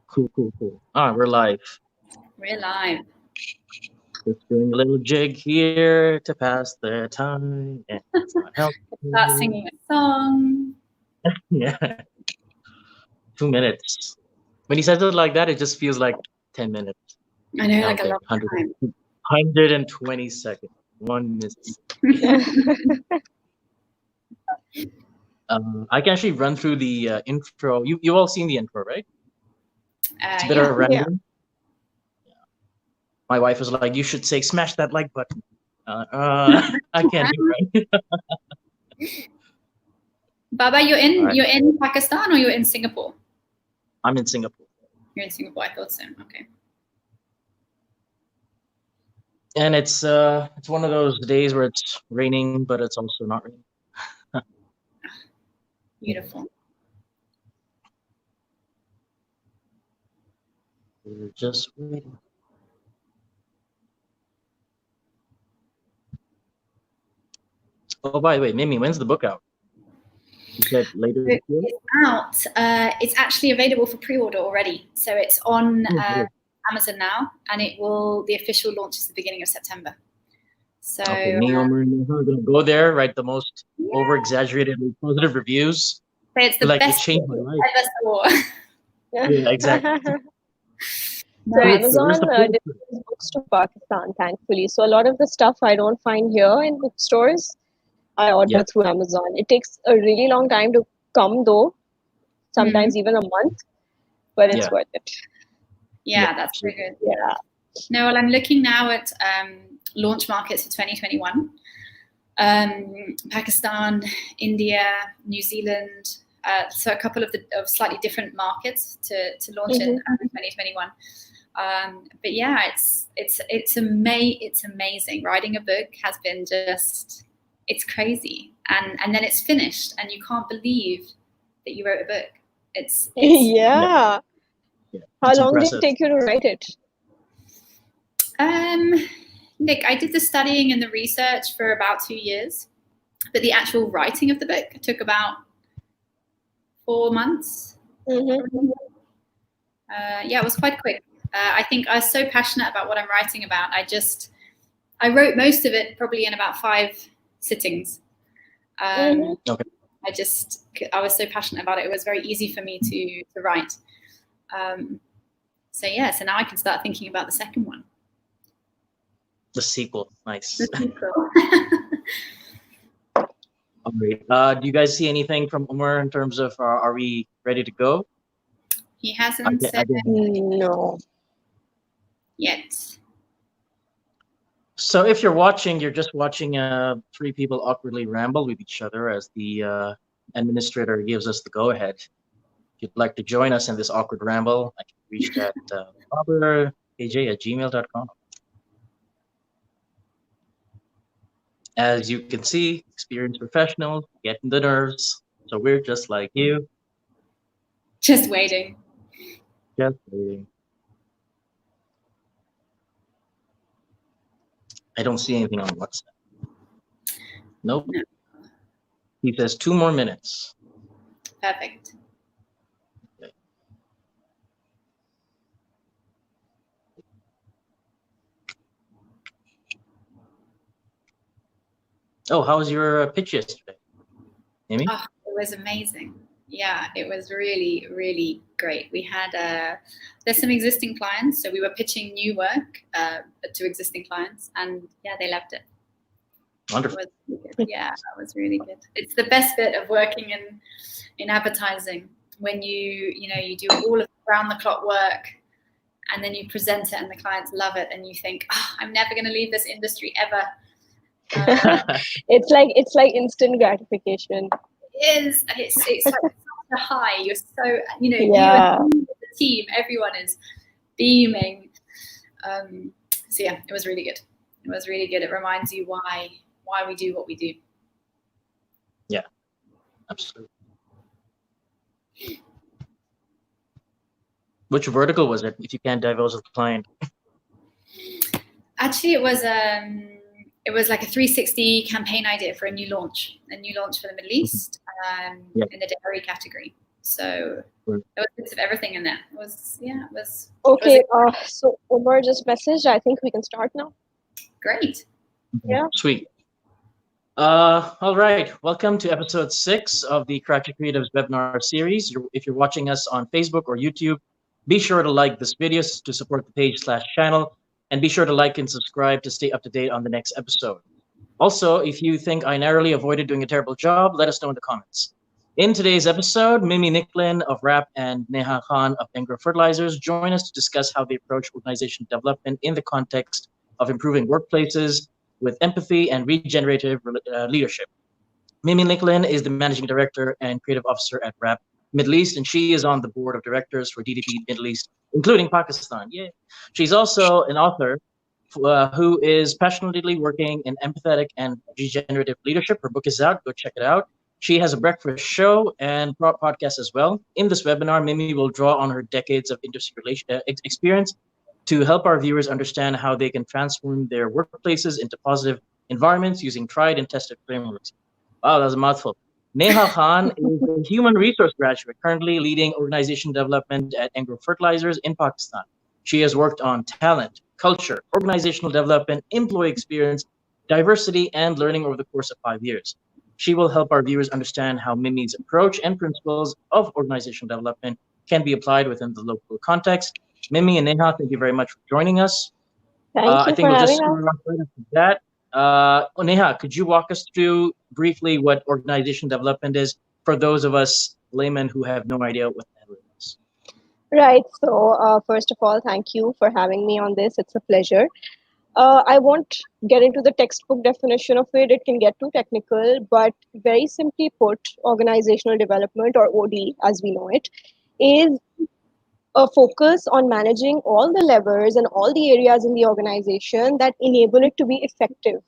Cool. We're live. We're live. Just doing a little jig here to pass the time. And it's not helping. Start singing a song. Yeah. 2 minutes. When he says it like that, it just feels like 10 minutes. I know, like Okay, a long time. 120 seconds. 1 minute. I can actually run through the intro. You all seen the intro, right? It's a bit of a random. Yeah. My wife was like, "You should say smash that like button." I can't do it. Baba, you're in Pakistan or you're in Singapore? I'm in Singapore. You're in Singapore. I thought so. Okay. And it's one of those days where it's raining, but it's also not raining. Beautiful. We're just waiting. Oh, by the way, Mimi, when's the book out? You said later this year? It's out. It's actually available for pre-order already. So it's on Amazon now, and the official launch is the beginning of September. So me and Omar are gonna go there, write the most over-exaggeratedly positive reviews. So it's the best it changed my life. ever saw. Yeah, exactly. So Amazon delivers books to Pakistan, thankfully. So a lot of the stuff I don't find here in bookstores, I order through Amazon. It takes a really long time to come, though, sometimes even a month, but it's worth it. Yeah, that's very good. Yeah. No, well, I'm looking now at launch markets for 2021. Pakistan, India, New Zealand. So a couple of slightly different markets to launch in 2021. But yeah, it's amazing. Writing a book has been it's crazy, and then it's finished, and you can't believe that you wrote a book. It's yeah. How long did it take you to write it? Nick, I did the studying and the research for about 2 years, but the actual writing of the book took about 4 months. Yeah, it was quite quick. I think I was so passionate about what I'm writing about. I wrote most of it probably in about 5 sittings. I was so passionate about it. It was very easy for me to write. So now I can start thinking about the second one. The sequel, nice. The sequel. All right. Do you guys see anything from Umar in terms of are we ready to go? He hasn't said no yet. So if you're watching, you're just watching 3 people awkwardly ramble with each other as the administrator gives us the go-ahead. If you'd like to join us in this awkward ramble, I can reach at babaraj@gmail.com. As you can see, experienced professionals getting the nerves. So we're just like you. Just waiting. Just waiting. I don't see anything on WhatsApp. Nope. No. He says 2 more minutes. Perfect. Okay. Oh, how was your pitch yesterday, Amy? Oh, it was amazing. Yeah, it was really, really great. We had there's some existing clients, so we were pitching new work to existing clients, and they loved it. Wonderful. It was really good. Yeah, that was really good. It's the best bit of working in advertising, when you do all of the round-the-clock work, and then you present it, and the clients love it, and you think, I'm never going to leave this industry ever. It's like instant gratification. It's like such a high. You're so you and the team, everyone is beaming. So it was really good. It was really good. It reminds you why we do what we do. Yeah, absolutely. Which vertical was it, if you can't divulge the client? Actually, it was like a 360 campaign idea for a new launch for the Middle East in the dairy category. So there was bits of everything in there. It was. Okay, so Umar just messaged. I think we can start now. Great. Yeah. Sweet. All right. Welcome to episode 6 of the Crack Your Creatives webinar series. If you're watching us on Facebook or YouTube, be sure to like this video to support the page/channel, and be sure to like and subscribe to stay up to date on the next episode. Also, if you think I narrowly avoided doing a terrible job, let us know in the comments. In today's episode, Mimi Nicklin of RAP and Neha Khan of Engro Fertilizers join us to discuss how they approach organization development in the context of improving workplaces with empathy and regenerative leadership. Mimi Nicklin is the managing director and creative officer at RAP Middle East, and she is on the board of directors for DDP Middle East, including Pakistan. Yay. She's also an author who is passionately working in empathetic and regenerative leadership. Her book is out. Go check it out. She has a breakfast show and podcast as well. In this webinar, Mimi will draw on her decades of industry experience to help our viewers understand how they can transform their workplaces into positive environments using tried and tested frameworks. Wow, that was a mouthful. Neha Khan is a human resource graduate, currently leading organization development at Engro Fertilizers in Pakistan. She has worked on talent, culture, organizational development, employee experience, diversity, and learning over the course of 5 years. She will help our viewers understand how Mimi's approach and principles of organizational development can be applied within the local context. Mimi and Neha, thank you very much for joining us. Thank you I think for we'll just having us. start off right after that. Neha, could you walk us through briefly what organization development is for those of us laymen who have no idea what the hell it is? Right. So, first of all, thank you for having me on this. It's a pleasure. I won't get into the textbook definition of it. It can get too technical, but very simply put, organizational development, or OD as we know it, is a focus on managing all the levers and all the areas in the organization that enable it to be effective.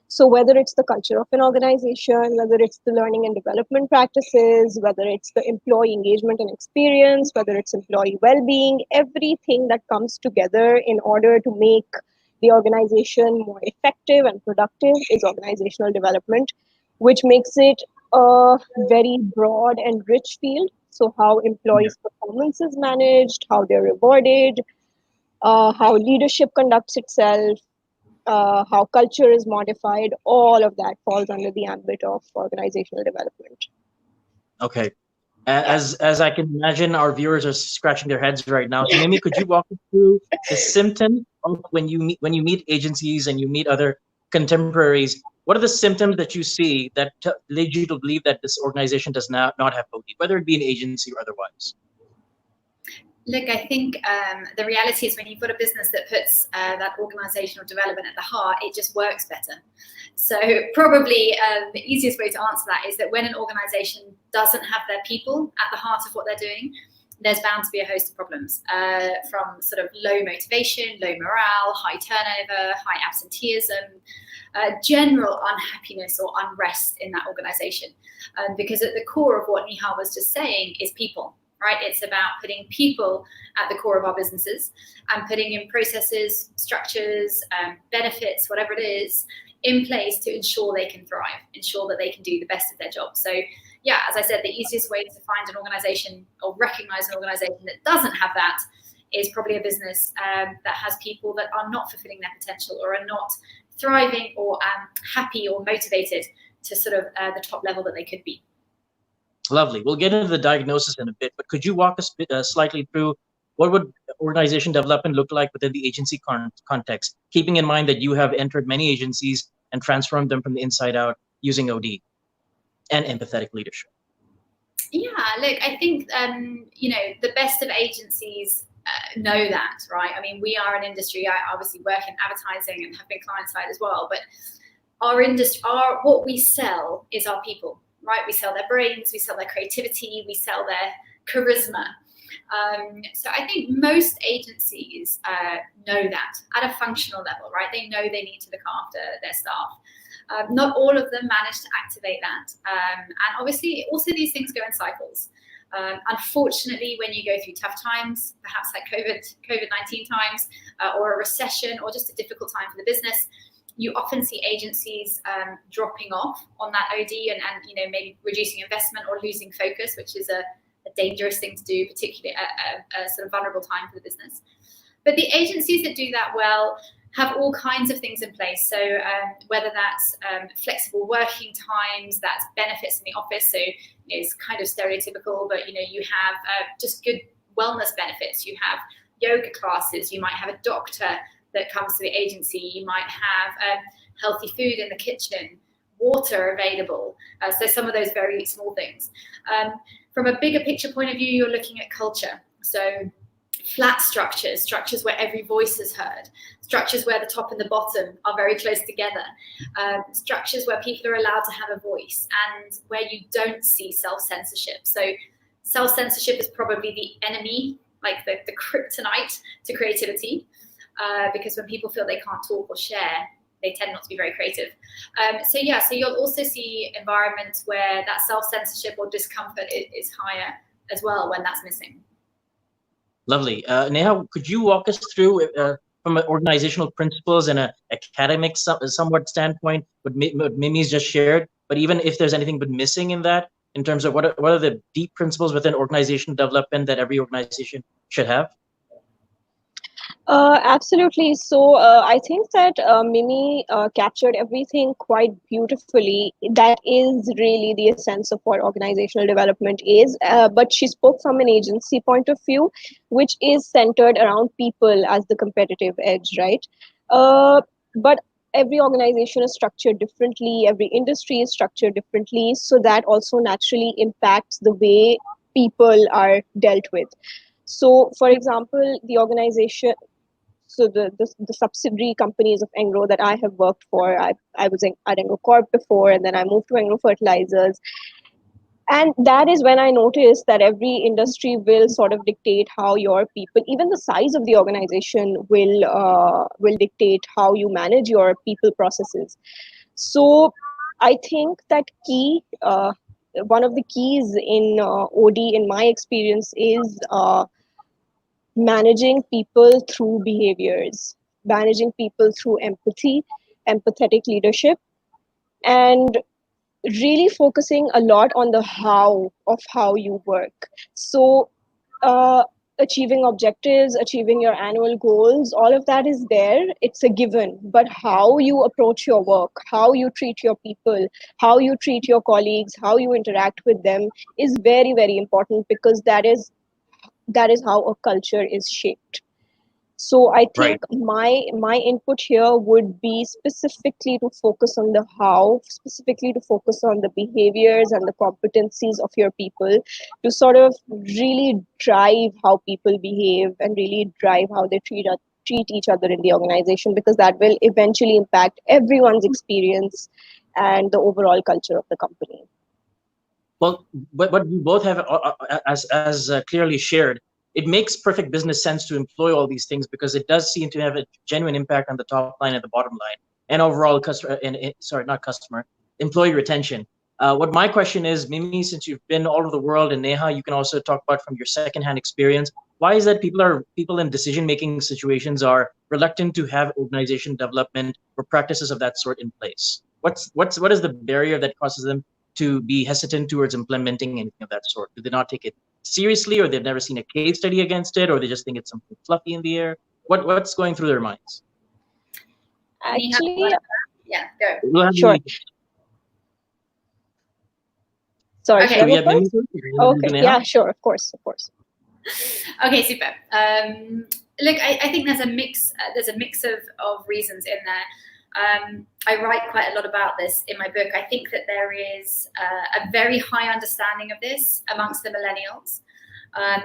So whether it's the culture of an organization, whether it's the learning and development practices, whether it's the employee engagement and experience, whether it's employee well-being, everything that comes together in order to make the organization more effective and productive is organizational development, which makes it a very broad and rich field. So how employees' performance is managed, how they're rewarded, how leadership conducts itself, how culture is modified, all of that falls under the ambit of organizational development. Okay. As I can imagine, our viewers are scratching their heads right now. So Mimi, could you walk us through the symptoms of when you meet agencies and you meet other contemporaries? What are the symptoms that you see that lead you to believe that this organization does not have OD, whether it be an agency or otherwise? Look, I think the reality is when you've got a business that puts that organizational development at the heart, it just works better. So probably the easiest way to answer that is that when an organization doesn't have their people at the heart of what they're doing, there's bound to be a host of problems, from sort of low motivation, low morale, high turnover, high absenteeism, general unhappiness or unrest in that organization. Because at the core of what Neha was just saying is people. Right? It's about putting people at the core of our businesses and putting in processes, structures, benefits, whatever it is, in place to ensure they can thrive, ensure that they can do the best of their job. So yeah, as I said, the easiest way to find an organization or recognize an organization that doesn't have that is probably a business that has people that are not fulfilling their potential or are not thriving or happy or motivated to sort of the top level that they could be. Lovely. We'll get into the diagnosis in a bit, but could you walk us slightly through what would organization development look like within the agency context, keeping in mind that you have entered many agencies and transformed them from the inside out using OD and empathetic leadership? Yeah, look, I think, the best of agencies know that, right? I mean, we are an industry, I obviously work in advertising and have been client side as well, but our industry, what we sell is our people. Right, we sell their brains, we sell their creativity, we sell their charisma. So I think most agencies know that at a functional level, right? They know they need to look after their staff. Not all of them manage to activate that. And obviously, also these things go in cycles. Unfortunately, when you go through tough times, perhaps like COVID-19 times, or a recession, or just a difficult time for the business, you often see agencies dropping off on that OD and maybe reducing investment or losing focus, which is a dangerous thing to do, particularly at a sort of vulnerable time for the business. But the agencies that do that well have all kinds of things in place. So whether that's flexible working times, that's benefits in the office. So it's kind of stereotypical, but you have just good wellness benefits. You have yoga classes. You might have a doctor that comes to the agency. You might have healthy food in the kitchen, water available. So some of those very small things. From a bigger picture point of view, you're looking at culture. So flat structures where every voice is heard, structures where the top and the bottom are very close together, structures where people are allowed to have a voice and where you don't see self-censorship. So self-censorship is probably the enemy, like the kryptonite to creativity, because when people feel they can't talk or share, they tend not to be very creative. So you'll also see environments where that self-censorship or discomfort is higher as well when that's missing. Lovely. Neha, could you walk us through, from an organizational principles and an academic somewhat standpoint, what Mimi's just shared, but even if there's anything but missing in that, in terms of what are the deep principles within organizational development that every organization should have? Absolutely. So I think that Mimi captured everything quite beautifully. That is really the essence of what organizational development is. But she spoke from an agency point of view, which is centered around people as the competitive edge, right? But every organization is structured differently. Every industry is structured differently. So that also naturally impacts the way people are dealt with. So, for example, the organization, so the subsidiary companies of Engro that I have worked for, I was at Engro Corp before, and then I moved to Engro Fertilizers. And that is when I noticed that every industry will sort of dictate how your people, even the size of the organization will dictate how you manage your people processes. So I think that one of the keys in OD, in my experience, is managing people through behaviors, managing people through empathy, empathetic leadership, and really focusing a lot on the how of how you work. So achieving objectives, achieving your annual goals, all of that is there. It's a given. But how you approach your work, how you treat your people, how you treat your colleagues, how you interact with them is very, very important, because that is how a culture is shaped. So I think my input here would be specifically to focus on the how, specifically to focus on the behaviors and the competencies of your people, to sort of really drive how people behave and really drive how they treat each other in the organization, because that will eventually impact everyone's experience and the overall culture of the company. Well, what we both have as clearly shared, it makes perfect business sense to employ all these things, because it does seem to have a genuine impact on the top line and the bottom line, and overall employee retention. What my question is, Mimi, since you've been all over the world, and Neha, you can also talk about from your secondhand experience, why is that people in decision-making situations are reluctant to have organization development or practices of that sort in place? What is the barrier that causes them to be hesitant towards implementing anything of that sort? Do they not take it seriously, or they've never seen a case study against it, or they just think it's something fluffy in the air? What's going through their minds? Actually, yeah, go. Sure. Sorry, okay. should I go first? Okay, yeah, sure, of course. Okay, super. Look, I think there's a mix. There's a mix of reasons in there. I write quite a lot about this in my book. I think that there is a very high understanding of this amongst the millennials.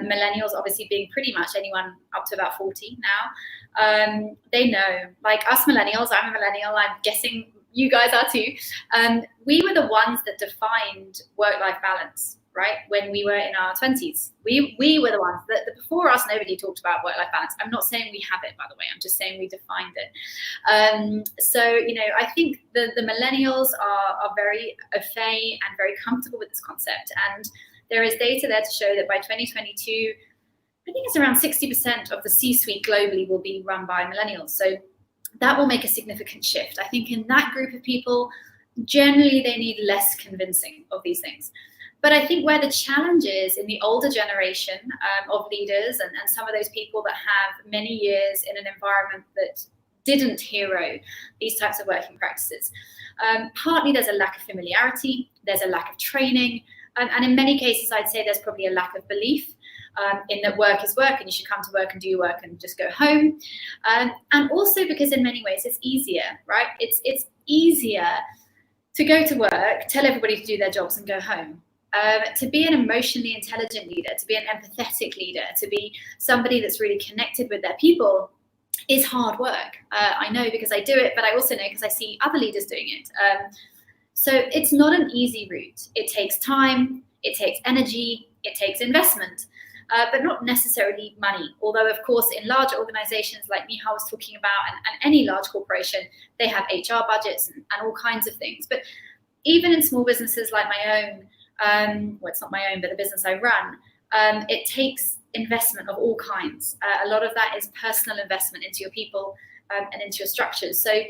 Millennials obviously being pretty much anyone up to about 40 now. They know, like us millennials, I'm a millennial, I'm guessing you guys are too. We were the ones that defined work-life balance, right? When we were in our 20s, we were the ones that before us, nobody talked about work-life balance. I'm not saying we have it, by the way. I'm just saying we defined it. So, I think the millennials are very au fait and very comfortable with this concept. And there is data there to show that by 2022, I think it's around 60% of the C-suite globally will be run by millennials. So that will make a significant shift. I think in that group of people, generally they need less convincing of these things. But I think where the challenge is in the older generation of leaders and some of those people that have many years in an environment that didn't hero these types of working practices. Partly there's a lack of familiarity, there's a lack of training, and in many cases I'd say there's probably a lack of belief in that work is work and you should come to work and do your work and just go home. And also because in many ways it's easier, right? It's easier to go to work, tell everybody to do their jobs and go home. To be an emotionally intelligent leader, to be an empathetic leader, to be somebody that's really connected with their people is hard work. I know because I do it, but I also know because I see other leaders doing it. So it's not an easy route. It takes time, it takes energy, it takes investment, but not necessarily money. Although, of course, in larger organizations like Miha was talking about, and any large corporation, they have HR budgets and all kinds of things. But even in small businesses like my own, well, it's not my own, but the business I run, it takes investment of all kinds. A lot of that is personal investment into your people and into your structures. So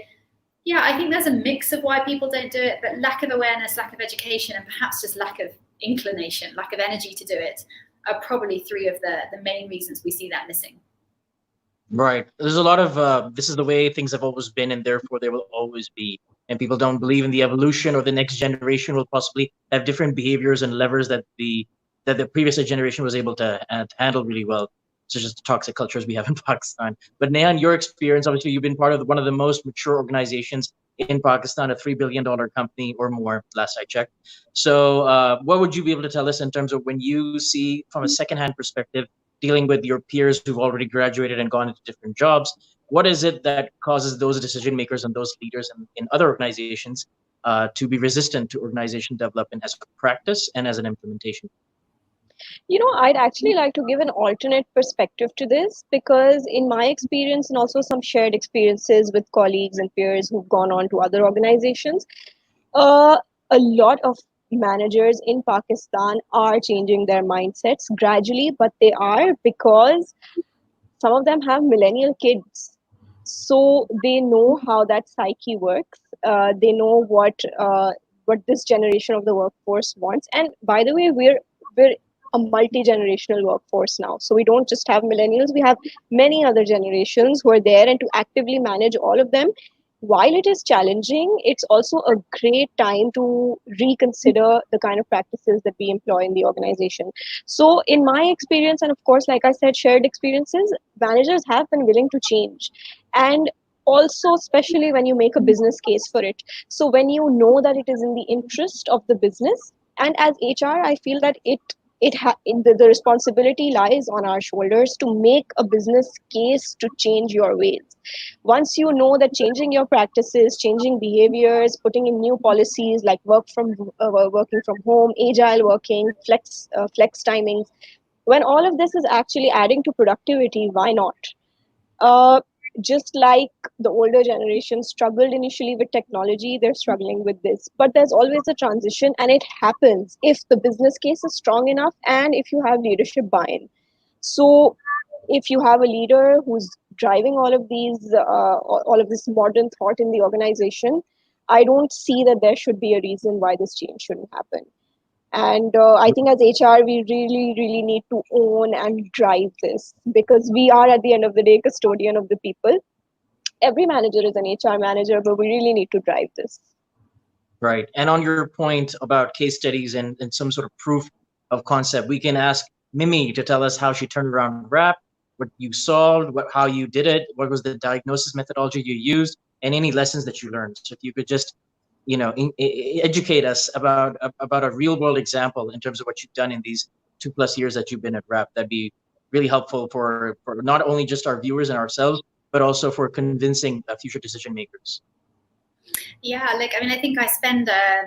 yeah, I think there's a mix of why people don't do it, but lack of awareness, lack of education, and perhaps just lack of inclination, lack of energy to do it are probably three of the main reasons we see that missing. Right. There's a lot of this is the way things have always been, and therefore they will always be. And people don't believe in the evolution, or the next generation will possibly have different behaviors and levers that the previous generation was able to handle really well, such as the toxic cultures we have in Pakistan. But Neha, in your experience, obviously you've been part of one of the most mature organizations in Pakistan, a $3 billion company or more, last I checked. So what would you be able to tell us in terms of when you see from a secondhand perspective, dealing with your peers who've already graduated and gone into different jobs, what is it that causes those decision makers and those leaders in other organizations to be resistant to organization development as a practice and as an implementation? I'd actually like to give an alternate perspective to this, because in my experience and also some shared experiences with colleagues and peers who've gone on to other organizations, a lot of managers in Pakistan are changing their mindsets gradually, but they are because some of them have millennial kids. So they know how that psyche works. They know what this generation of the workforce wants. And by the way, we're a multi-generational workforce now. So we don't just have millennials, we have many other generations who are there, and to actively manage all of them, while it is challenging, it's also a great time to reconsider the kind of practices that we employ in the organization. So in my experience, and of course, like I said, shared experiences, managers have been willing to change. And also, especially when you make a business case for it. So when you know that it is in the interest of the business, and as HR, I feel that the responsibility lies on our shoulders to make a business case to change your ways. Once you know that changing your practices, changing behaviors, putting in new policies like working from home, agile working, flex timings, when all of this is actually adding to productivity, why not? Just like the older generation struggled initially with technology, they're struggling with this. But there's always a transition, and it happens if the business case is strong enough and if you have leadership buy-in. So if you have a leader who's driving all of this modern thought in the organization, I don't see that there should be a reason why this change shouldn't happen. And I think as HR, we really, really need to own and drive this, because we are at the end of the day custodian of the people. Every manager is an HR manager, but we really need to drive this. Right. And on your point about case studies and some sort of proof of concept, we can ask Mimi to tell us how she turned around RAP, what you solved, how you did it, what was the diagnosis methodology you used, and any lessons that you learned. So if you could just educate us about a real world example in terms of what you've done in these 2+ years that you've been at RAP, that'd be really helpful for not only just our viewers and ourselves, but also for convincing future decision makers. Yeah, I think I spend a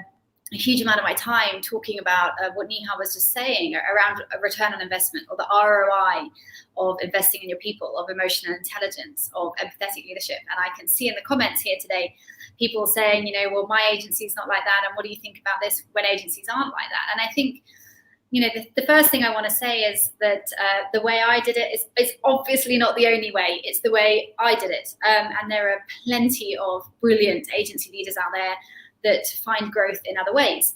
huge amount of my time talking about what Neha was just saying around a return on investment, or the ROI of investing in your people, of emotional intelligence, of empathetic leadership. And I can see in the comments here today, people saying, well, my agency's not like that. And what do you think about this when agencies aren't like that? And I think, the first thing I want to say is that the way I did it is obviously not the only way. It's the way I did it. And there are plenty of brilliant agency leaders out there that find growth in other ways.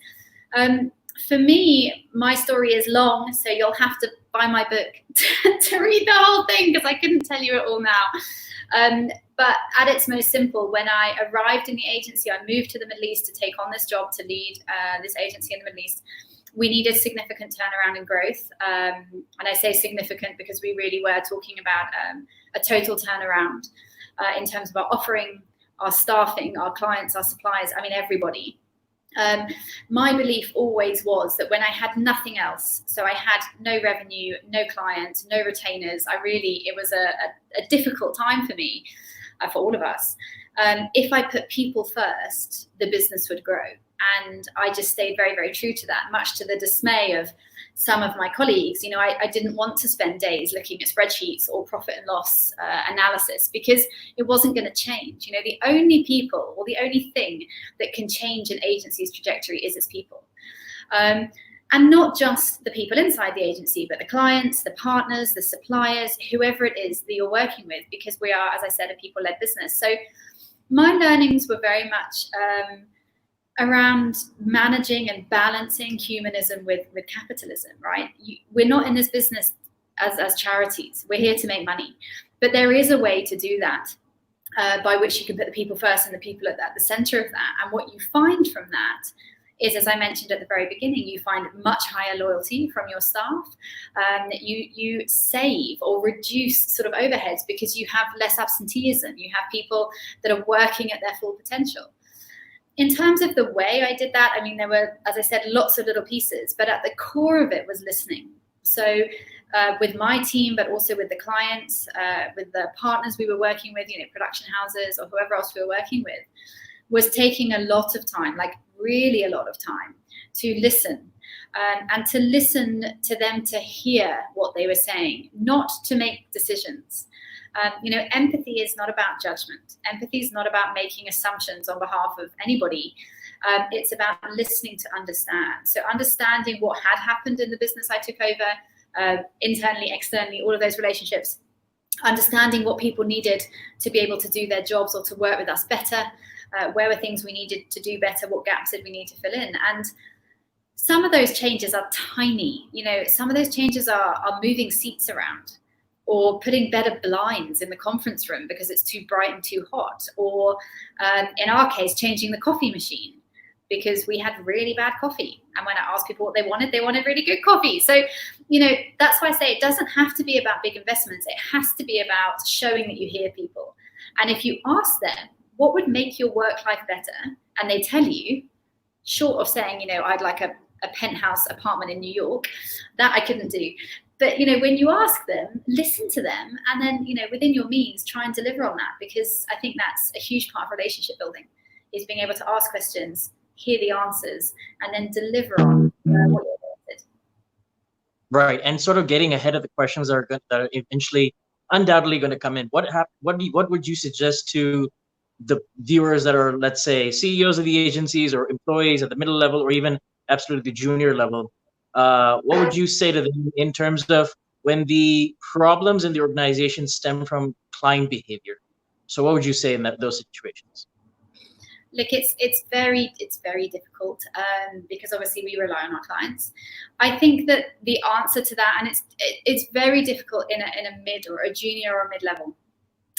for me, my story is long, so you'll have to buy my book to read the whole thing, because I couldn't tell you it all now. But at its most simple, when I arrived in the agency, I moved to the Middle East to take on this job to lead this agency in the Middle East. We needed significant turnaround and growth. And I say significant because we really were talking about a total turnaround in terms of our offering, our staffing, our clients, our suppliers, I mean, everybody. My belief always was that when I had nothing else, so I had no revenue, no clients, no retainers, it was a difficult time for me, for all of us. If I put people first, the business would grow. And I just stayed very, very true to that, much to the dismay of some of my colleagues. You know, I didn't want to spend days looking at spreadsheets or profit and loss analysis, because it wasn't going to change. You know, the only people or the only thing that can change an agency's trajectory is its people. And not just the people inside the agency, but the clients, the partners, the suppliers, whoever it is that you're working with, because we are, as I said, a people-led business. So my learnings were very much around managing and balancing humanism with capitalism, right? We're not in this business as charities. We're here to make money. But there is a way to do that by which you can put the people first and the people at the center of that. And what you find from that is, as I mentioned at the very beginning, you find much higher loyalty from your staff. You save or reduce sort of overheads because you have less absenteeism. You have people that are working at their full potential. In terms of the way I did that, I mean, there were, as I said, lots of little pieces, but at the core of it was listening. So with my team, but also with the clients, with the partners we were working with, you know, production houses or whoever else we were working with, was taking a lot of time, like really a lot of time, to listen and to listen to them, to hear what they were saying, not to make decisions. You know, empathy is not about judgment. Empathy is not about making assumptions on behalf of anybody. It's about listening to understand. So understanding what had happened in the business I took over, internally, externally, all of those relationships, understanding what people needed to be able to do their jobs or to work with us better, where were things we needed to do better, what gaps did we need to fill in. And some of those changes are tiny. You know, some of those changes are moving seats around, or putting better blinds in the conference room because it's too bright and too hot, or in our case, changing the coffee machine because we had really bad coffee. And when I asked people what they wanted really good coffee. So, you know, that's why I say it doesn't have to be about big investments. It has to be about showing that you hear people. And if you ask them, what would make your work life better? And they tell you, short of saying, you know, I'd like a penthouse apartment in New York, that I couldn't do. But, you know, when you ask them, listen to them, and then, you know, within your means, try and deliver on that, because I think that's a huge part of relationship building, is being able to ask questions, hear the answers, and then deliver on what you wanted. Right, and sort of getting ahead of the questions that are eventually undoubtedly going to come in. What would you suggest to the viewers that are, let's say, CEOs of the agencies or employees at the middle level or even absolutely the junior level? What would you say to them in terms of when the problems in the organization stem from client behavior? So what would you say in those situations? Look, it's very difficult because obviously we rely on our clients. I think that the answer to that, and it's very difficult in a mid or a junior or mid-level.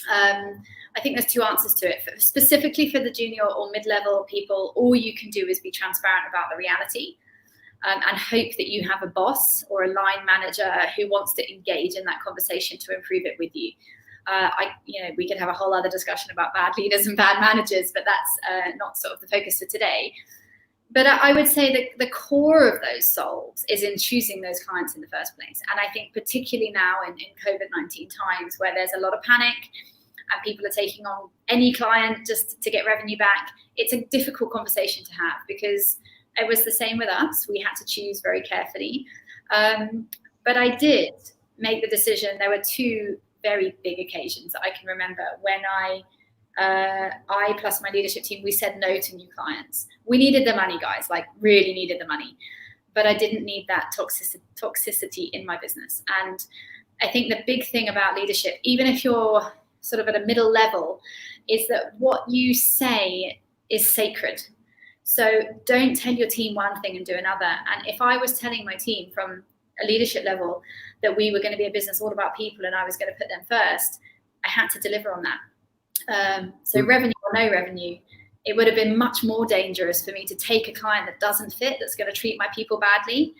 I think there's two answers to it. Specifically for the junior or mid-level people, all you can do is be transparent about the reality. And hope that you have a boss or a line manager who wants to engage in that conversation to improve it with you. We could have a whole other discussion about bad leaders and bad managers, but that's not sort of the focus for today. But I would say that the core of those solves is in choosing those clients in the first place. And I think particularly now in COVID-19 times, where there's a lot of panic and people are taking on any client just to get revenue back, it's a difficult conversation to have, because it was the same with us. We had to choose very carefully. But I did make the decision. There were two very big occasions that I can remember when I plus my leadership team, we said no to new clients. We needed the money, guys, like really needed the money. But I didn't need that toxicity in my business. And I think the big thing about leadership, even if you're sort of at a middle level, is that what you say is sacred. So don't tell your team one thing and do another. And if I was telling my team from a leadership level that we were going to be a business all about people and I was going to put them first, I had to deliver on that. So revenue or no revenue, it would have been much more dangerous for me to take a client that doesn't fit, that's going to treat my people badly,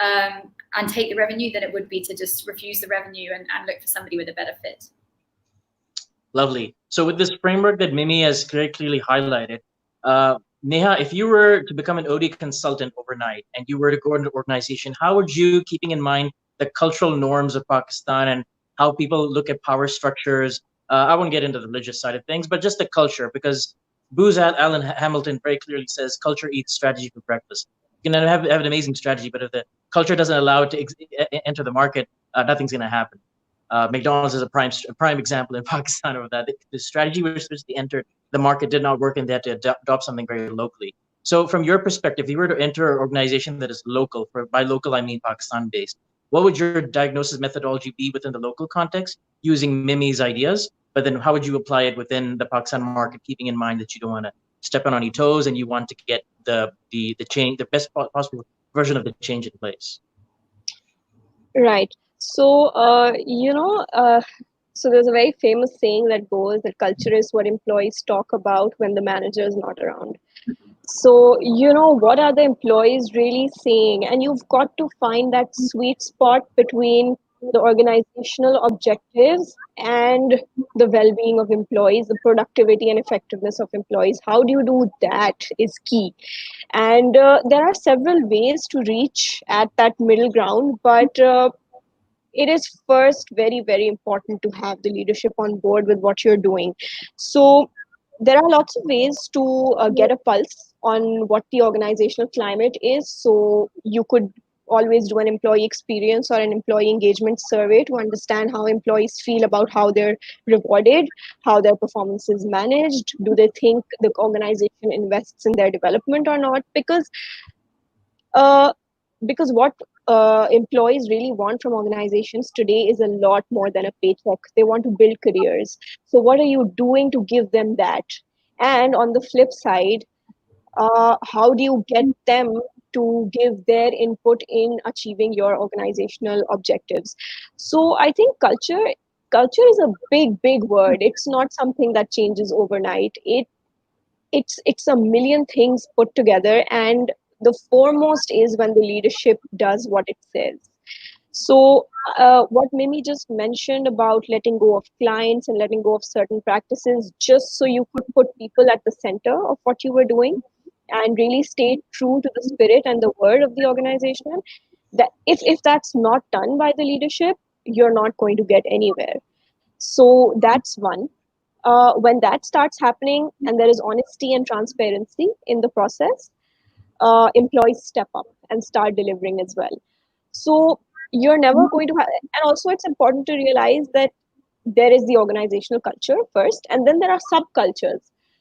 and take the revenue than it would be to just refuse the revenue and look for somebody with a better fit. Lovely. So with this framework that Mimi has very clearly highlighted, Neha, if you were to become an OD consultant overnight and you were to go into an organization, how would you, keeping in mind the cultural norms of Pakistan and how people look at power structures, I won't get into the religious side of things, but just the culture, because Booz Allen Hamilton very clearly says culture eats strategy for breakfast. You can have an amazing strategy, but if the culture doesn't allow it to enter the market, nothing's going to happen. McDonald's is a prime example in Pakistan of that. The strategy was supposed to enter the market did not work, and they had to adopt something very locally. So from your perspective, if you were to enter an organization that is local, by local I mean Pakistan-based, what would your diagnosis methodology be within the local context using Mimi's ideas? But then how would you apply it within the Pakistan market, keeping in mind that you don't want to step on any toes and you want to get the change, the best possible version of the change in place? Right. So, so there's a very famous saying that goes that culture is what employees talk about when the manager is not around. So, what are the employees really saying? And you've got to find that sweet spot between the organizational objectives and the well-being of employees, the productivity and effectiveness of employees. How do you do that is key. And there are several ways to reach at that middle ground, but it is first very, very important to have the leadership on board with what you're doing. So there are lots of ways to get a pulse on what the organizational climate is. So you could always do an employee experience or an employee engagement survey to understand how employees feel about how they're rewarded, how their performance is managed. Do they think the organization invests in their development or not? Because what employees really want from organizations today is a lot more than a paycheck. They want to build careers. So what are you doing to give them that? And on the flip side, how do you get them to give their input in achieving your organizational objectives? So I think culture is a big word. It's not something that changes overnight. It's a million things put together, and the foremost is when the leadership does what it says. So what Mimi just mentioned about letting go of clients and letting go of certain practices just so you could put people at the center of what you were doing and really stay true to the spirit and the word of the organization, that if that's not done by the leadership, you're not going to get anywhere. So that's one. When that starts happening and there is honesty and transparency in the process, employees step up and start delivering as well. So you're never going to have, and also it's important to realize that there is the organizational culture first, and then there are subcultures.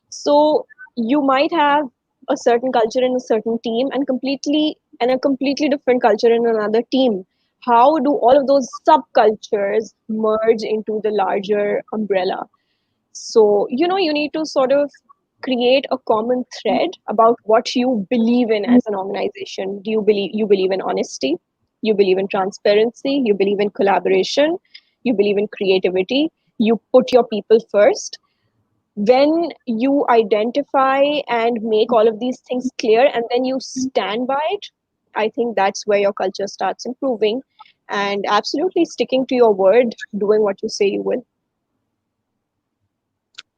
So you might have a certain culture in a certain team and a completely different culture in another team. How do all of those subcultures merge into the larger umbrella? So, you need to sort of create a common thread about what you believe in as an organization. Do you believe in honesty? You believe in transparency? You believe in collaboration? You believe in creativity? You put your people first. When you identify and make all of these things clear and then you stand by it, I think that's where your culture starts improving, and absolutely sticking to your word, doing what you say you will.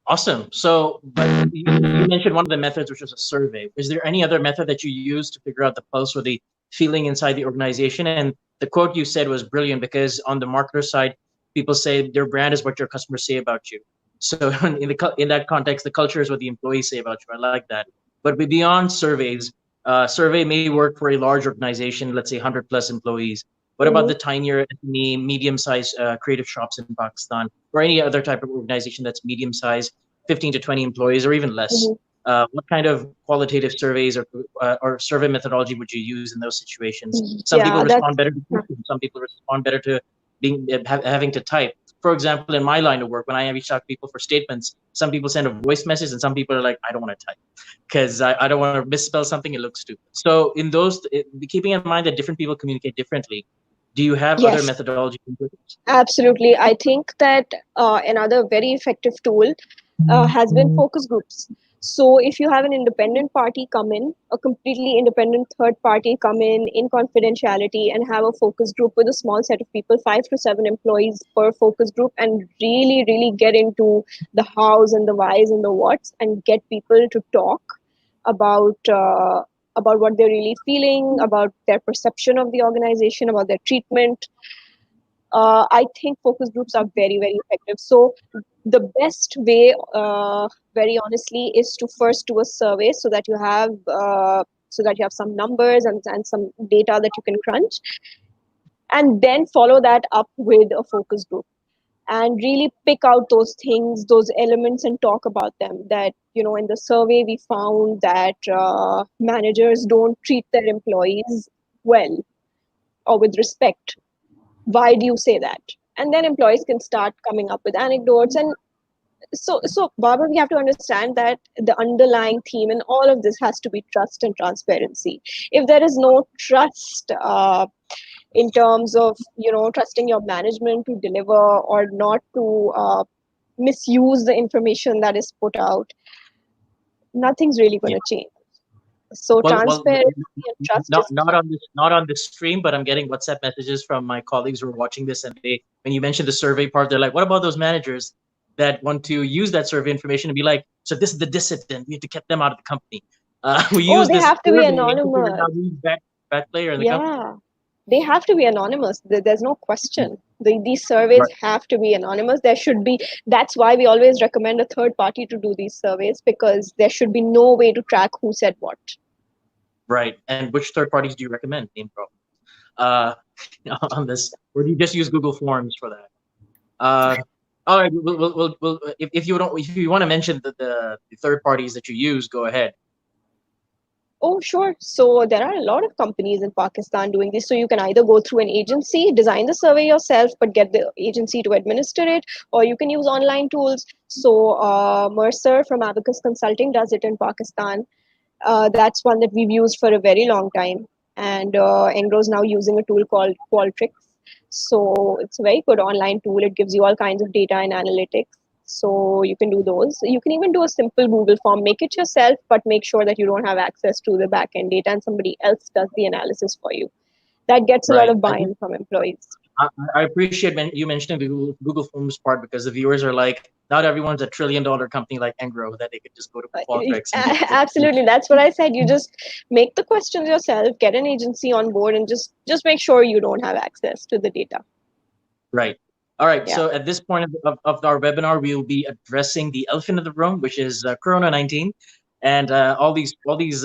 Awesome. So, but you mentioned one of the methods, which was a survey. Is there any other method that you use to figure out the pulse or the feeling inside the organization? And the quote you said was brilliant, because on the marketer side, people say your brand is what your customers say about you. So in that context, the culture is what the employees say about you. I like that. But beyond surveys, survey may work for a large organization, let's say 100 plus employees. What about the tinier, medium-sized creative shops in Pakistan, or any other type of organization that's medium-sized, 15 to 20 employees, or even less? What kind of qualitative surveys or survey methodology would you use in those situations? Some people respond better to text, some people respond better to having to type. for example, in my line of work, when I reach out to people for statements, some people send a voice message and some people are like, I don't want to type because I don't want to misspell something. It looks stupid. So in those, keeping in mind that different people communicate differently, do you have other methodologies? Absolutely. I think that another very effective tool has been focus groups. So if you have an independent party come in, a completely independent third party come in confidentiality and have a focus group with a small set of people, 5 to 7 employees per focus group, and really, really get into the hows and the whys and the whats and get people to talk about what they're really feeling, about their perception of the organization, about their treatment. I think focus groups are very, very effective. So the best way, very honestly, is to first do a survey so that you have some numbers and some data that you can crunch, and then follow that up with a focus group and really pick out those things, those elements, and talk about them. That, in the survey we found that managers don't treat their employees well or with respect. Why do you say that? And then employees can start coming up with anecdotes. And so Barbara, we have to understand that the underlying theme in all of this has to be trust and transparency. If there is no trust in terms of trusting your management to deliver or not to misuse the information that is put out, nothing's really going to change. So transparency and trust. Not on this stream, but I'm getting WhatsApp messages from my colleagues who are watching this, and when you mentioned the survey part, they're like, "What about those managers that want to use that survey information and be like, so this is the dissident, we have to get them out of the company." They have to be anonymous. Bad player in the company. They have to be anonymous. There's no question. These surveys have to be anonymous. There should be. That's why we always recommend a third party to do these surveys, because there should be no way to track who said what. Right. And which third parties do you recommend, name drop, on this? Or do you just use Google Forms for that? All right. We'll if you want to mention the third parties that you use, go ahead. Oh, sure. So there are a lot of companies in Pakistan doing this. So you can either go through an agency, design the survey yourself, but get the agency to administer it, or you can use online tools. So Mercer from Abacus Consulting does it in Pakistan. That's one that we've used for a very long time. And Engro is now using a tool called Qualtrics. So it's a very good online tool. It gives you all kinds of data and analytics. So you can do those. You can even do a simple Google form, make it yourself, but make sure that you don't have access to the backend data and somebody else does the analysis for you. That gets a lot of buy-in from employees. I appreciate you mentioning the Google Forms part, because the viewers are like, not everyone's a $1 trillion company like Engro that they could just go to Qualtrics. Absolutely. That's what I said. You just make the questions yourself, get an agency on board, and just make sure you don't have access to the data. Right. All right. Yeah. So at this point of our webinar, we will be addressing the elephant in the room, which is Corona-19, and all these principles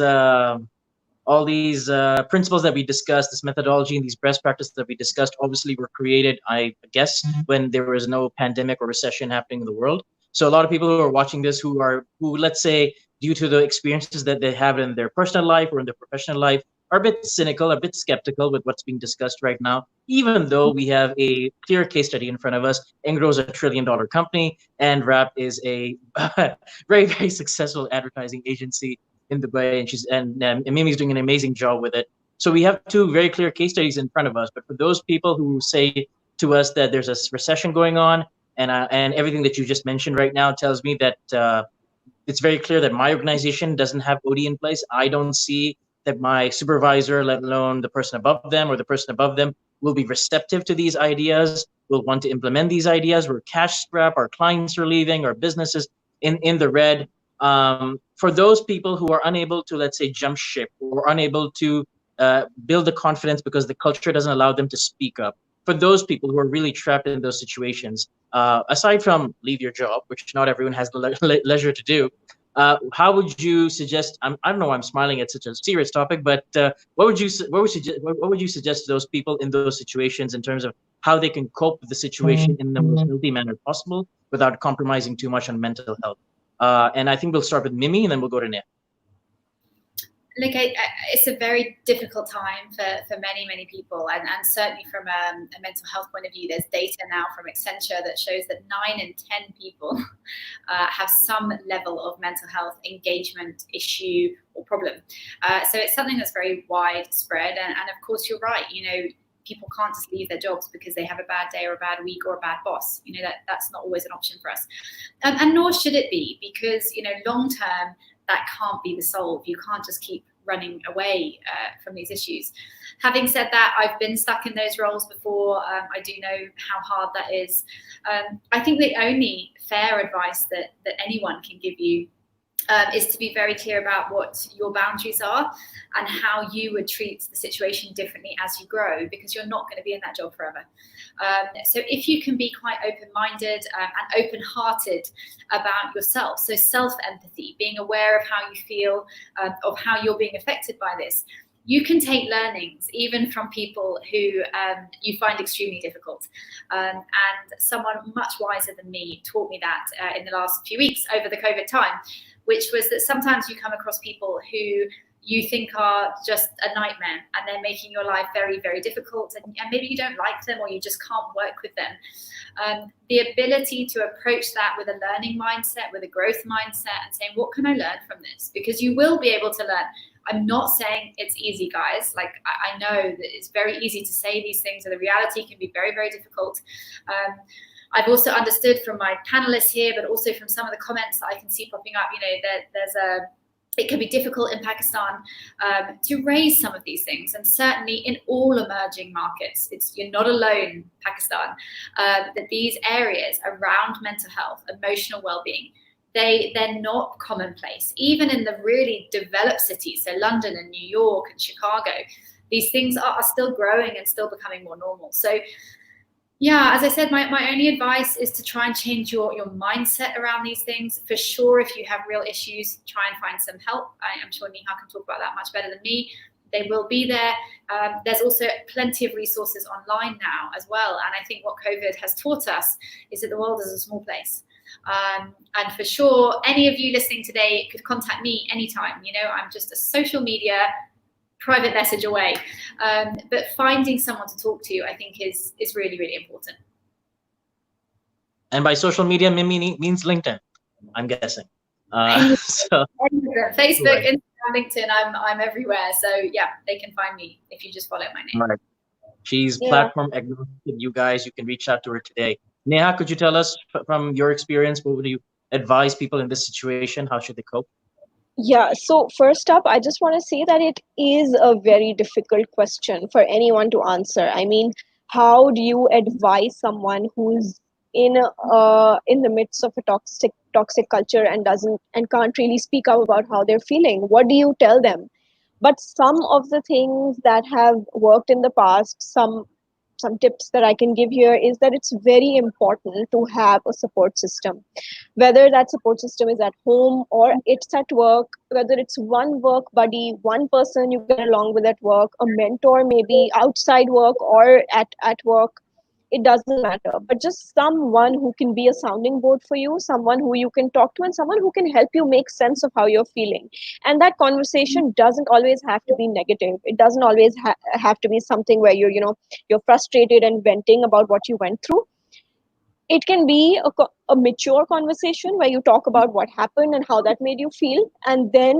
that we discussed, this methodology and these best practices that we discussed, obviously were created, I guess, when there was no pandemic or recession happening in the world. So a lot of people who are watching this, who let's say, due to the experiences that they have in their personal life or in their professional life, are a bit cynical, a bit skeptical with what's being discussed right now, even though we have a clear case study in front of us. Engro is a $1 trillion company, and Rap is a very, very successful advertising agency in Dubai, and Mimi's doing an amazing job with it. So we have two very clear case studies in front of us. But for those people who say to us that there's a recession going on, and everything that you just mentioned right now tells me that it's very clear that my organization doesn't have OD in place. I don't see that my supervisor, let alone the person above them or the person above them, will be receptive to these ideas, will want to implement these ideas. We're cash strapped, our clients are leaving, our businesses in the red. For those people who are unable to, let's say, jump ship, or unable to build the confidence because the culture doesn't allow them to speak up, for those people who are really trapped in those situations, aside from leave your job, which not everyone has the leisure to do, how would you suggest? I don't know why I'm smiling at such a serious topic, but what would you suggest to those people in those situations in terms of how they can cope with the situation in the most healthy manner possible without compromising too much on mental health? And I think we'll start with Mimi, and then we'll go to Nia. Look, it's a very difficult time for many people, and certainly from a mental health point of view, there's data now from Accenture that shows that 9 in 10 people have some level of mental health engagement issue or problem. So it's something that's very widespread, and of course you're right, people can't just leave their jobs because they have a bad day or a bad week or a bad boss. That's not always an option for us, and nor should it be, because long term, that can't be the solve. You can't just keep running away from these issues. Having said that, I've been stuck in those roles before. I do know how hard that is. I think the only fair advice that anyone can give you is to be very clear about what your boundaries are and how you would treat the situation differently as you grow, because you're not going to be in that job forever. So if you can be quite open-minded and open-hearted about yourself, so self-empathy, being aware of how you feel, of how you're being affected by this, you can take learnings even from people who you find extremely difficult. And someone much wiser than me taught me that in the last few weeks over the COVID time, which was that sometimes you come across people who you think are just a nightmare, and they're making your life very, very difficult, and maybe you don't like them or you just can't work with them. The ability to approach that with a learning mindset, with a growth mindset, and saying, what can I learn from this? Because you will be able to learn. I'm not saying it's easy, guys. Like, I know that it's very easy to say these things, and the reality can be very, very difficult. I've also understood from my panelists here, but also from some of the comments that I can see popping up, it can be difficult in Pakistan to raise some of these things, and certainly in all emerging markets. You're not alone, Pakistan, that these areas around mental health, emotional well-being, they're not commonplace. Even in the really developed cities, so London and New York and Chicago, these things are still growing and still becoming more normal. So yeah, as I said, my only advice is to try and change your mindset around these things. For sure, if you have real issues, try and find some help. I'm sure Neha can talk about that much better than me. They will be there. There's also plenty of resources online now as well. And I think what COVID has taught us is that the world is a small place. And for sure, any of you listening today could contact me anytime. I'm just a social media private message away, but finding someone to talk to, I think, is really, really important. And by social media, Mimi means LinkedIn, I'm guessing. So Facebook, right. Instagram, LinkedIn, I'm everywhere. So yeah, they can find me if you just follow my name. Right. She's platform agnostic. You guys, you can reach out to her today. Neha, could you tell us from your experience, what would you advise people in this situation? How should they cope? Yeah, so first up, I just want to say that it is a very difficult question for anyone to answer. I mean, how do you advise someone who's in the midst of a toxic culture and can't really speak up about how they're feeling? What do you tell them? But some of the things that have worked in the past, some tips that I can give here is that it's very important to have a support system. Whether that support system is at home or it's at work, whether it's one work buddy, one person you get along with at work, a mentor maybe outside work or at work, it doesn't matter. But just someone who can be a sounding board for you, someone who you can talk to, and someone who can help you make sense of how you're feeling. And that conversation doesn't always have to be negative. It doesn't always have to be something where you're frustrated and venting about what you went through. It can be a mature conversation where you talk about what happened and how that made you feel, and then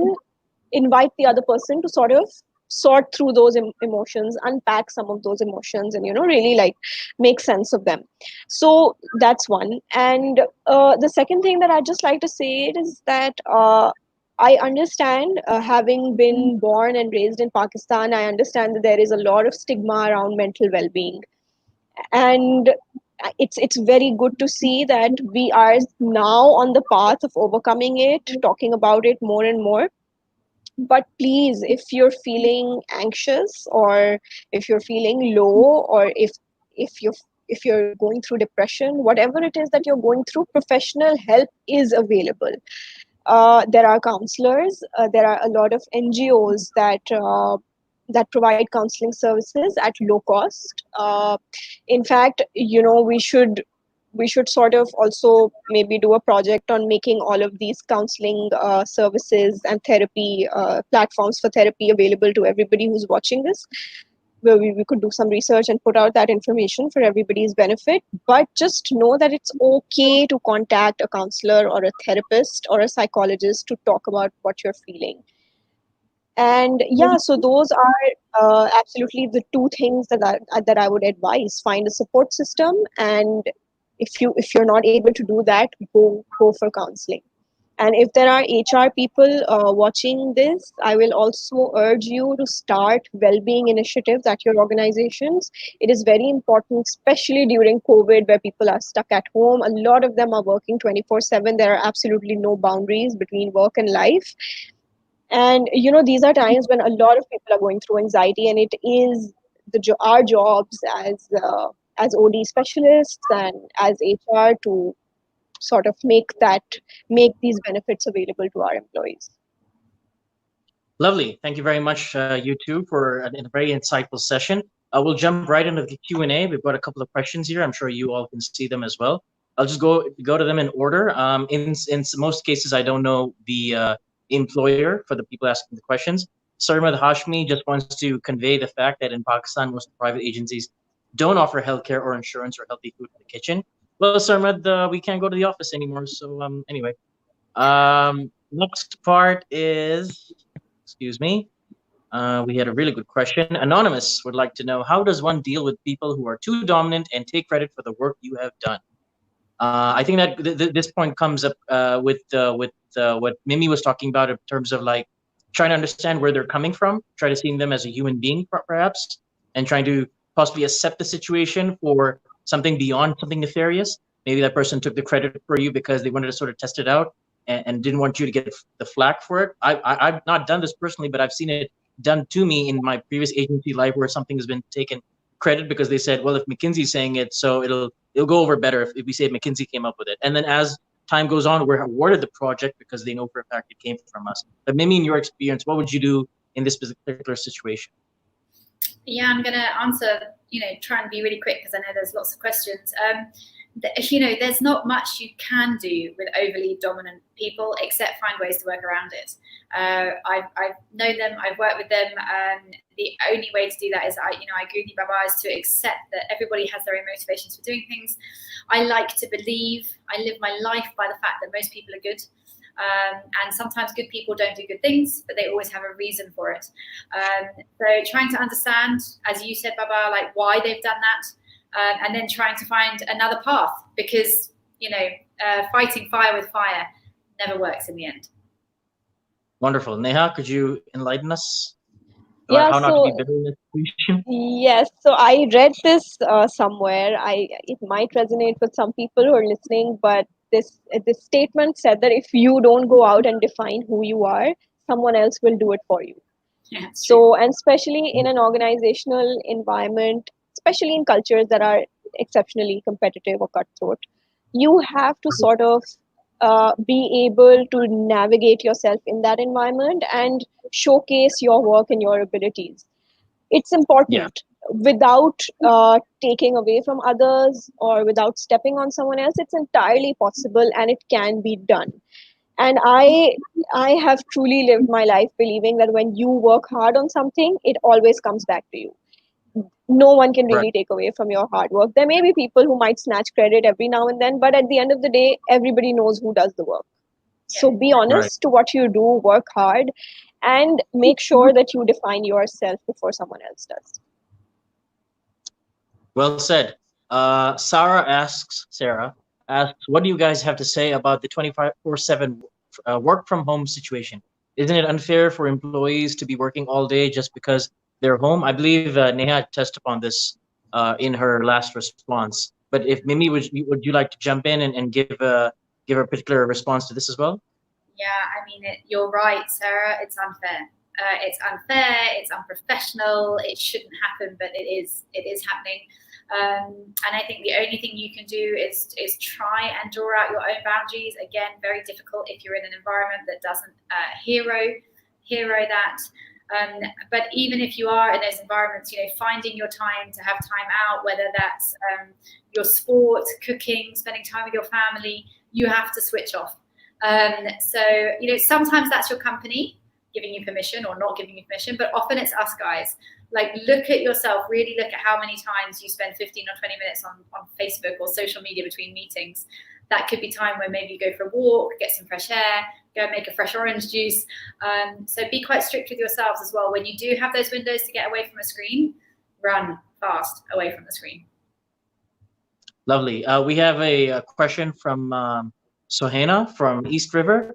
invite the other person to sort of sort through those emotions, unpack some of those emotions, and really make sense of them. So that's one. And the second thing that I'd just like to say is that I understand, having been born and raised in Pakistan, I understand that there is a lot of stigma around mental well-being. And it's very good to see that we are now on the path of overcoming it, talking about it more and more. But please, if you're feeling anxious, or if you're feeling low, or if you're going through depression, whatever it is that you're going through, professional help is available. There are counselors. There are a lot of NGOs that provide counseling services at low cost. In fact, we should we should sort of also maybe do a project on making all of these counseling services and therapy platforms for therapy available to everybody who's watching this, where we could do some research and put out that information for everybody's benefit. But just know that it's okay to contact a counselor or a therapist or a psychologist to talk about what you're feeling. And yeah, so those are absolutely the two things that I would advise. Find a support system, and if you're not able to do that, go for counseling. And if there are HR people watching this, I will also urge you to start well-being initiatives at your organizations. It is very important, especially during COVID, where people are stuck at home. A lot of them are working 24/7. There are absolutely no boundaries between work and life. And these are times when a lot of people are going through anxiety, and it is our jobs as OD specialists and as HR to sort of make these benefits available to our employees. Lovely. Thank you very much, you two, for a very insightful session. We'll jump right into the Q&A. We've got a couple of questions here. I'm sure you all can see them as well. I'll just go to them in order. In most cases, I don't know the employer for the people asking the questions. Sarmad Hashmi just wants to convey the fact that in Pakistan, most private agencies don't offer healthcare or insurance or healthy food in the kitchen. Well, Sarmad, we can't go to the office anymore. So anyway, next part is... Excuse me. We had a really good question. Anonymous would like to know, how does one deal with people who are too dominant and take credit for the work you have done? I think that this point comes up with what Mimi was talking about in terms of like trying to understand where they're coming from, try to see them as a human being perhaps, and trying to possibly accept the situation for something beyond something nefarious. Maybe that person took the credit for you because they wanted to sort of test it out and didn't want you to get the flack for it. I've not done this personally, but I've seen it done to me in my previous agency life where something has been taken credit because they said, well, if McKinsey's saying it, so it'll go over better if we say McKinsey came up with it. And then as time goes on, we're awarded the project because they know for a fact it came from us. But Mimi, in your experience, what would you do in this particular situation? Yeah, I'm going to answer, try and be really quick because I know there's lots of questions. There's not much you can do with overly dominant people except find ways to work around it. I've known them, I've worked with them. The only way to do that is, I agree with you, Baba, is to accept that everybody has their own motivations for doing things. I like to believe, I live my life by the fact that most people are good. And sometimes good people don't do good things, but they always have a reason for it. So trying to understand, as you said, Baba, like why they've done that. And then trying to find another path, because fighting fire with fire never works in the end. Wonderful. Neha, could you enlighten us about how not to be bitter in this situation? Yes, so I read this somewhere. It might resonate with some people who are listening, but this statement said that if you don't go out and define who you are, someone else will do it for you. Yeah, so, and especially in an organizational environment, especially in cultures that are exceptionally competitive or cutthroat, you have to sort of be able to navigate yourself in that environment and showcase your work and your abilities. It's important without taking away from others or without stepping on someone else. It's entirely possible and it can be done. And I have truly lived my life believing that when you work hard on something, it always comes back to you. No one can really take away from your hard work. There may be people who might snatch credit every now and then, but at the end of the day, everybody knows who does the work. So be honest to what you do, work hard, and make sure that you define yourself before someone else does. Well said. Sarah asks, what do you guys have to say about the 24/7 work from home situation? Isn't it unfair for employees to be working all day just because they're home? I believe Neha touched upon this in her last response. But if Mimi, would you like to jump in and give a particular response to this as well? Yeah, I mean, you're right, Sarah. It's unfair. It's unfair. It's unprofessional. It shouldn't happen, but it is happening. And I think the only thing you can do is try and draw out your own boundaries. Again, very difficult if you're in an environment that doesn't hero that. But even if you are in those environments, finding your time to have time out, whether that's your sport, cooking, spending time with your family, you have to switch off. So sometimes that's your company giving you permission or not giving you permission, but often it's us guys. Like, look at yourself, really look at how many times you spend 15 or 20 minutes on Facebook or social media between meetings. That could be time where maybe you go for a walk, get some fresh air, go and make a fresh orange juice. So be quite strict with yourselves as well. When you do have those windows to get away from a screen, run fast away from the screen. Lovely. We have a question from Sohena from East River.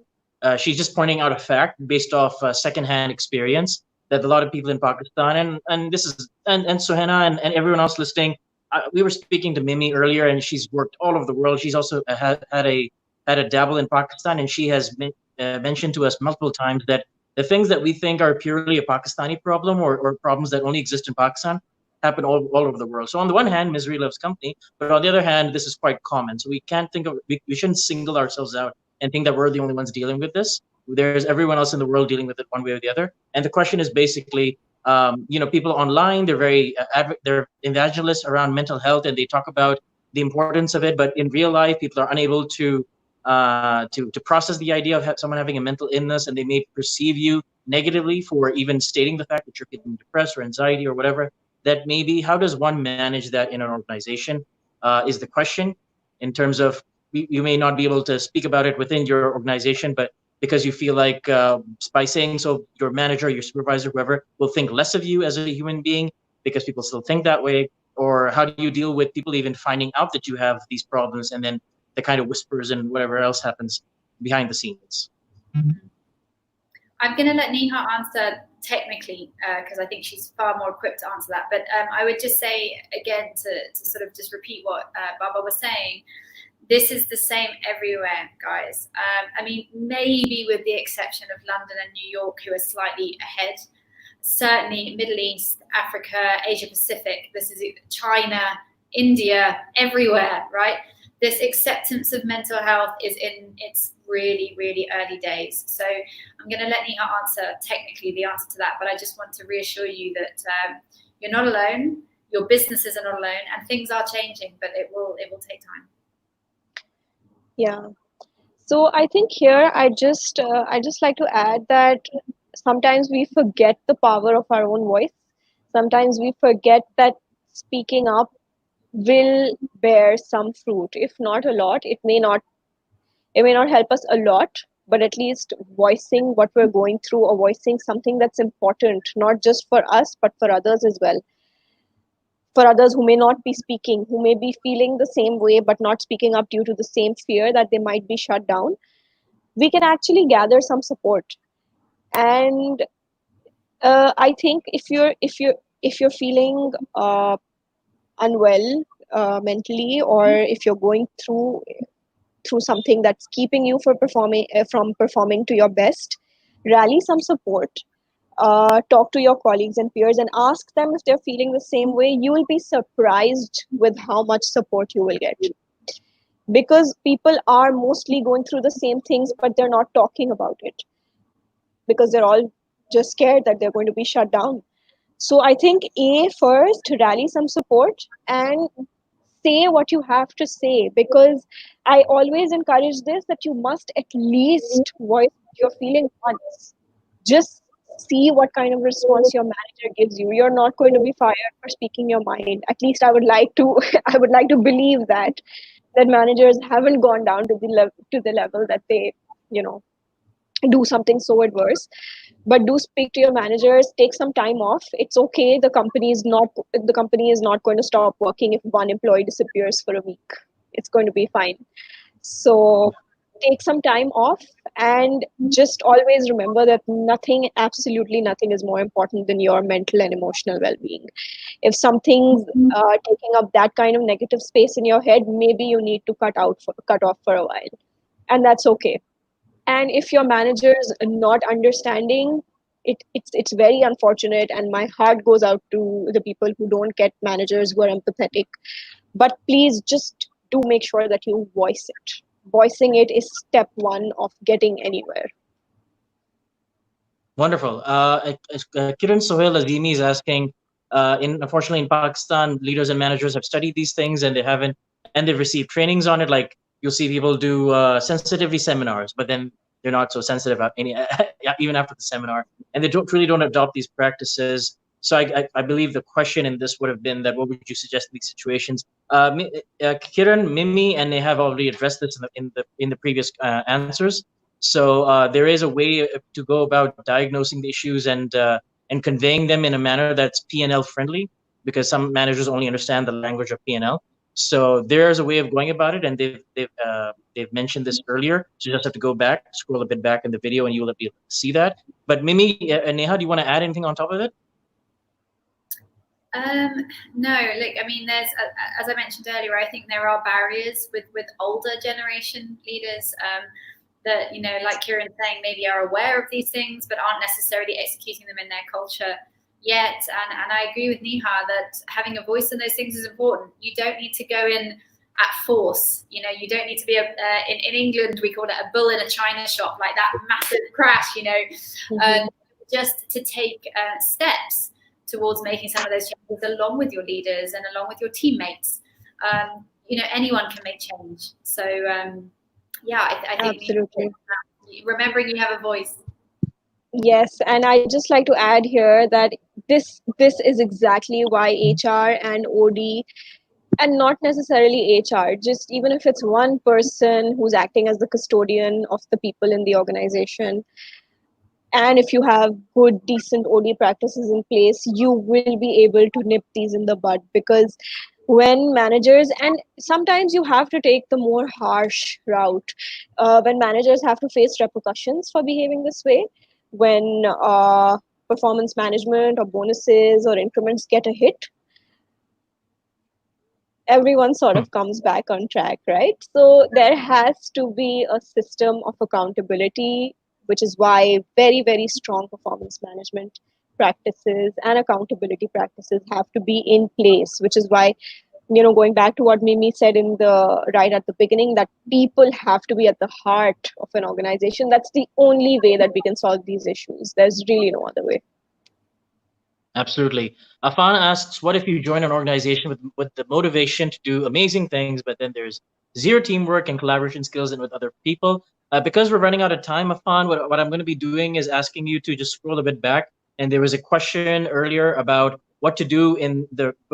She's just pointing out a fact based off secondhand experience that a lot of people in Pakistan and this is and Sohena and everyone else listening. We were speaking to Mimi earlier, and she's worked all over the world. She's also had a dabble in Pakistan, and she has mentioned to us multiple times that the things that we think are purely a Pakistani problem or problems that only exist in Pakistan happen all over the world. So on the one hand, misery loves company, but on the other hand, this is quite common. So we can't think of we shouldn't single ourselves out and think that we're the only ones dealing with this. There's everyone else in the world dealing with it one way or the other. And the question is basically, people online, they're very they're evangelists around mental health, and they talk about the importance of it. But in real life, people are unable to process the idea of someone having a mental illness, and they may perceive you negatively for even stating the fact that you're feeling depressed or anxiety or whatever. That maybe how does one manage that in an organization is the question. In terms of you may not be able to speak about it within your organization, but because you feel like by saying so, your manager, your supervisor, whoever will think less of you as a human being because people still think that way. Or how do you deal with people even finding out that you have these problems, and then the kind of whispers and whatever else happens behind the scenes? I'm going to let Neha answer technically because I think she's far more equipped to answer that. But I would just say, again, to sort of just repeat what Baba was saying, this is the same everywhere, guys. I mean, maybe with the exception of London and New York, who are slightly ahead. Certainly Middle East, Africa, Asia Pacific, this is China, India, everywhere, right? This acceptance of mental health is in its really, really early days. So I'm going to let Neha answer technically the answer to that, but I just want to reassure you that you're not alone, your businesses are not alone, and things are changing, but it will take time. Yeah. So I think here I just like to add that sometimes we forget the power of our own voice. Sometimes we forget that speaking up will bear some fruit. If not a lot, it may not help us a lot, but at least voicing what we're going through or voicing something that's important, not just for us, but for others as well. For others who may not be speaking, who may be feeling the same way, but not speaking up due to the same fear that they might be shut down, we can actually gather some support. And I think if you're feeling unwell mentally, or if you're going through something that's keeping you from performing to your best, rally some support. Talk to your colleagues and peers and ask them if they're feeling the same way. You will be surprised with how much support you will get, because people are mostly going through the same things, but they're not talking about it because they're all just scared that they're going to be shut down. So I think first rally some support and say what you have to say, because I always encourage this, that you must at least voice your feeling once. Just see what kind of response your manager gives you. You're not going to be fired for speaking your mind. At least I would like to I would like to believe that managers haven't gone down to the level that they do something so adverse. But do speak to your managers, take some time off. It's okay. The company is not going to stop working if one employee disappears for a week. It's going to be fine. So take some time off, and just always remember that absolutely nothing is more important than your mental and emotional well-being. If something's taking up that kind of negative space in your head, maybe you need to cut off for a while, and that's okay. And if your manager's not understanding, it's very unfortunate, and my heart goes out to the people who don't get managers who are empathetic. But please just do make sure that you voice it. Voicing it is step one of getting anywhere. Wonderful. Kiran Sohail Azimi is asking, unfortunately in Pakistan, leaders and managers have studied these things and they've received trainings on it. Like you'll see people do sensitivity seminars, but then they're not so sensitive about any, even after the seminar, and they don't adopt these practices. So I believe the question in this would have been that what would you suggest in these situations? Kiran, Mimi, and they have already addressed this in the previous answers. So there is a way to go about diagnosing the issues and conveying them in a manner that's P&L friendly, because some managers only understand the language of P&L. So there's a way of going about it, and they've mentioned this earlier. So you just have to go back, scroll a bit back in the video, and you'll be able to see that. But Mimi and Neha, do you want to add anything on top of it? No, look, I mean, there's, as I mentioned earlier, I think there are barriers with older generation leaders that, you know, like Kieran's saying, maybe are aware of these things, but aren't necessarily executing them in their culture yet. And I agree with Neha that having a voice in those things is important. You don't need to go in at force. You know, you don't need to be in England, we call it a bull in a china shop, like that massive crash, you know, just to take steps towards making some of those changes along with your leaders and along with your teammates. You know, anyone can make change. So yeah, I think absolutely. Remembering you have a voice. Yes, and I just like to add here that this is exactly why HR and OD, and not necessarily HR, just even if it's one person who's acting as the custodian of the people in the organization, and if you have good decent OD practices in place, you will be able to nip these in the bud. Because when managers, and sometimes you have to take the more harsh route, when managers have to face repercussions for behaving this way, when performance management or bonuses or increments get a hit, everyone sort of comes back on track, right? So there has to be a system of accountability, which is why very, very strong performance management practices and accountability practices have to be in place, which is why, you know, going back to what Mimi said in the right at the beginning, that people have to be at the heart of an organization. That's the only way that we can solve these issues. There's really no other way. Absolutely. Afan asks, what if you join an organization with the motivation to do amazing things, but then there's zero teamwork and collaboration skills and with other people? Because we're running out of time, Afan, what I'm going to be doing is asking you to just scroll a bit back. And there was a question earlier about what to do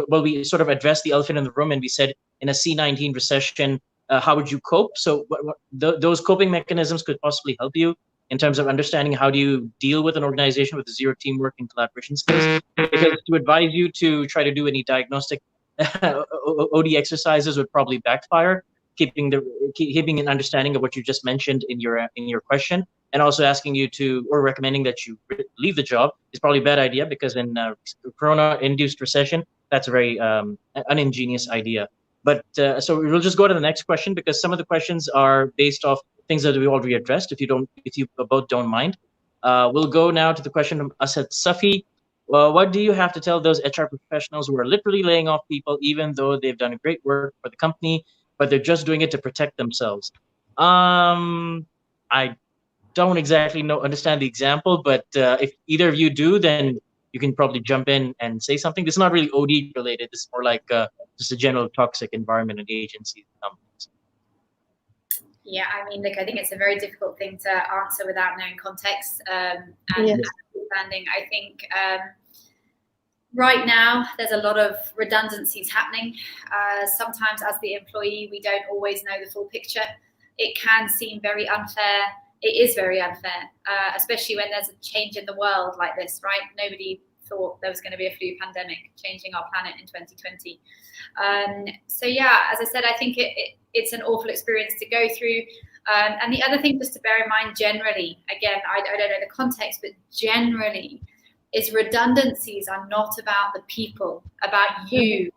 well, we sort of addressed the elephant in the room, and we said in a C19 recession, how would you cope? So those coping mechanisms could possibly help you in terms of understanding how do you deal with an organization with zero teamwork and collaboration skills. Because to advise you to try to do any diagnostic OD exercises would probably backfire. Keeping an understanding of what you just mentioned in your question, and also asking you to, or recommending that you leave the job is probably a bad idea, because in Corona-induced recession, that's a very uningenious idea. But so we'll just go to the next question, because some of the questions are based off things that we already addressed. If you both don't mind, we'll go now to the question from Asad Safi. What do you have to tell those HR professionals who are literally laying off people, even though they've done great work for the company, but they're just doing it to protect themselves? I don't exactly understand the example, but if either of you do, then you can probably jump in and say something. This is not really OD related. This is more like just a general toxic environment in agencies and companies. Yeah, I mean, look, I think it's a very difficult thing to answer without knowing context and understanding. I think right now there's a lot of redundancies happening. Sometimes as the employee, we don't always know the full picture. It can seem very unfair. It is very unfair, especially when there's a change in the world like this, right? Nobody thought there was going to be a flu pandemic changing our planet in 2020. So yeah, as I said, I think it's an awful experience to go through. And the other thing just to bear in mind generally, again, I don't know the context, but generally, is redundancies are not about the people, about you.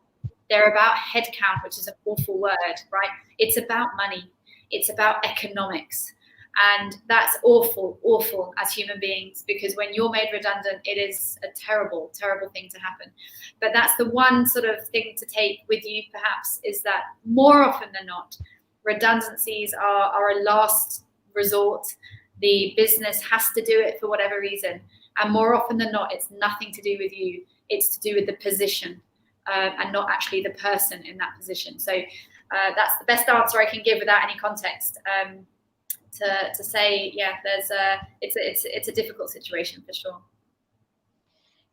They're about headcount, which is an awful word, right? It's about money. It's about economics. And that's awful, awful as human beings, because when you're made redundant, it is a terrible, terrible thing to happen. But that's the one sort of thing to take with you, perhaps, is that more often than not, redundancies are a last resort. The business has to do it for whatever reason. And more often than not, it's nothing to do with you. It's to do with the position and not actually the person in that position. So that's the best answer I can give without any context. To say, yeah, it's a difficult situation for sure.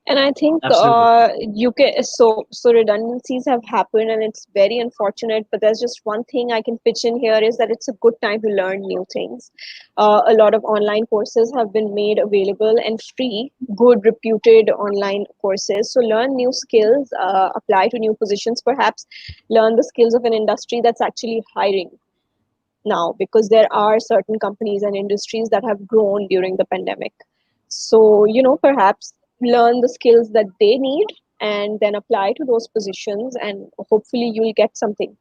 And I think UK, so redundancies have happened, and it's very unfortunate. But there's just one thing I can pitch in here is that it's a good time to learn new things. A lot of online courses have been made available and free, good, reputed online courses. So learn new skills, apply to new positions, perhaps learn the skills of an industry that's actually hiring now, because there are certain companies and industries that have grown during the pandemic. So, perhaps learn the skills that they need and then apply to those positions, and hopefully you'll get something.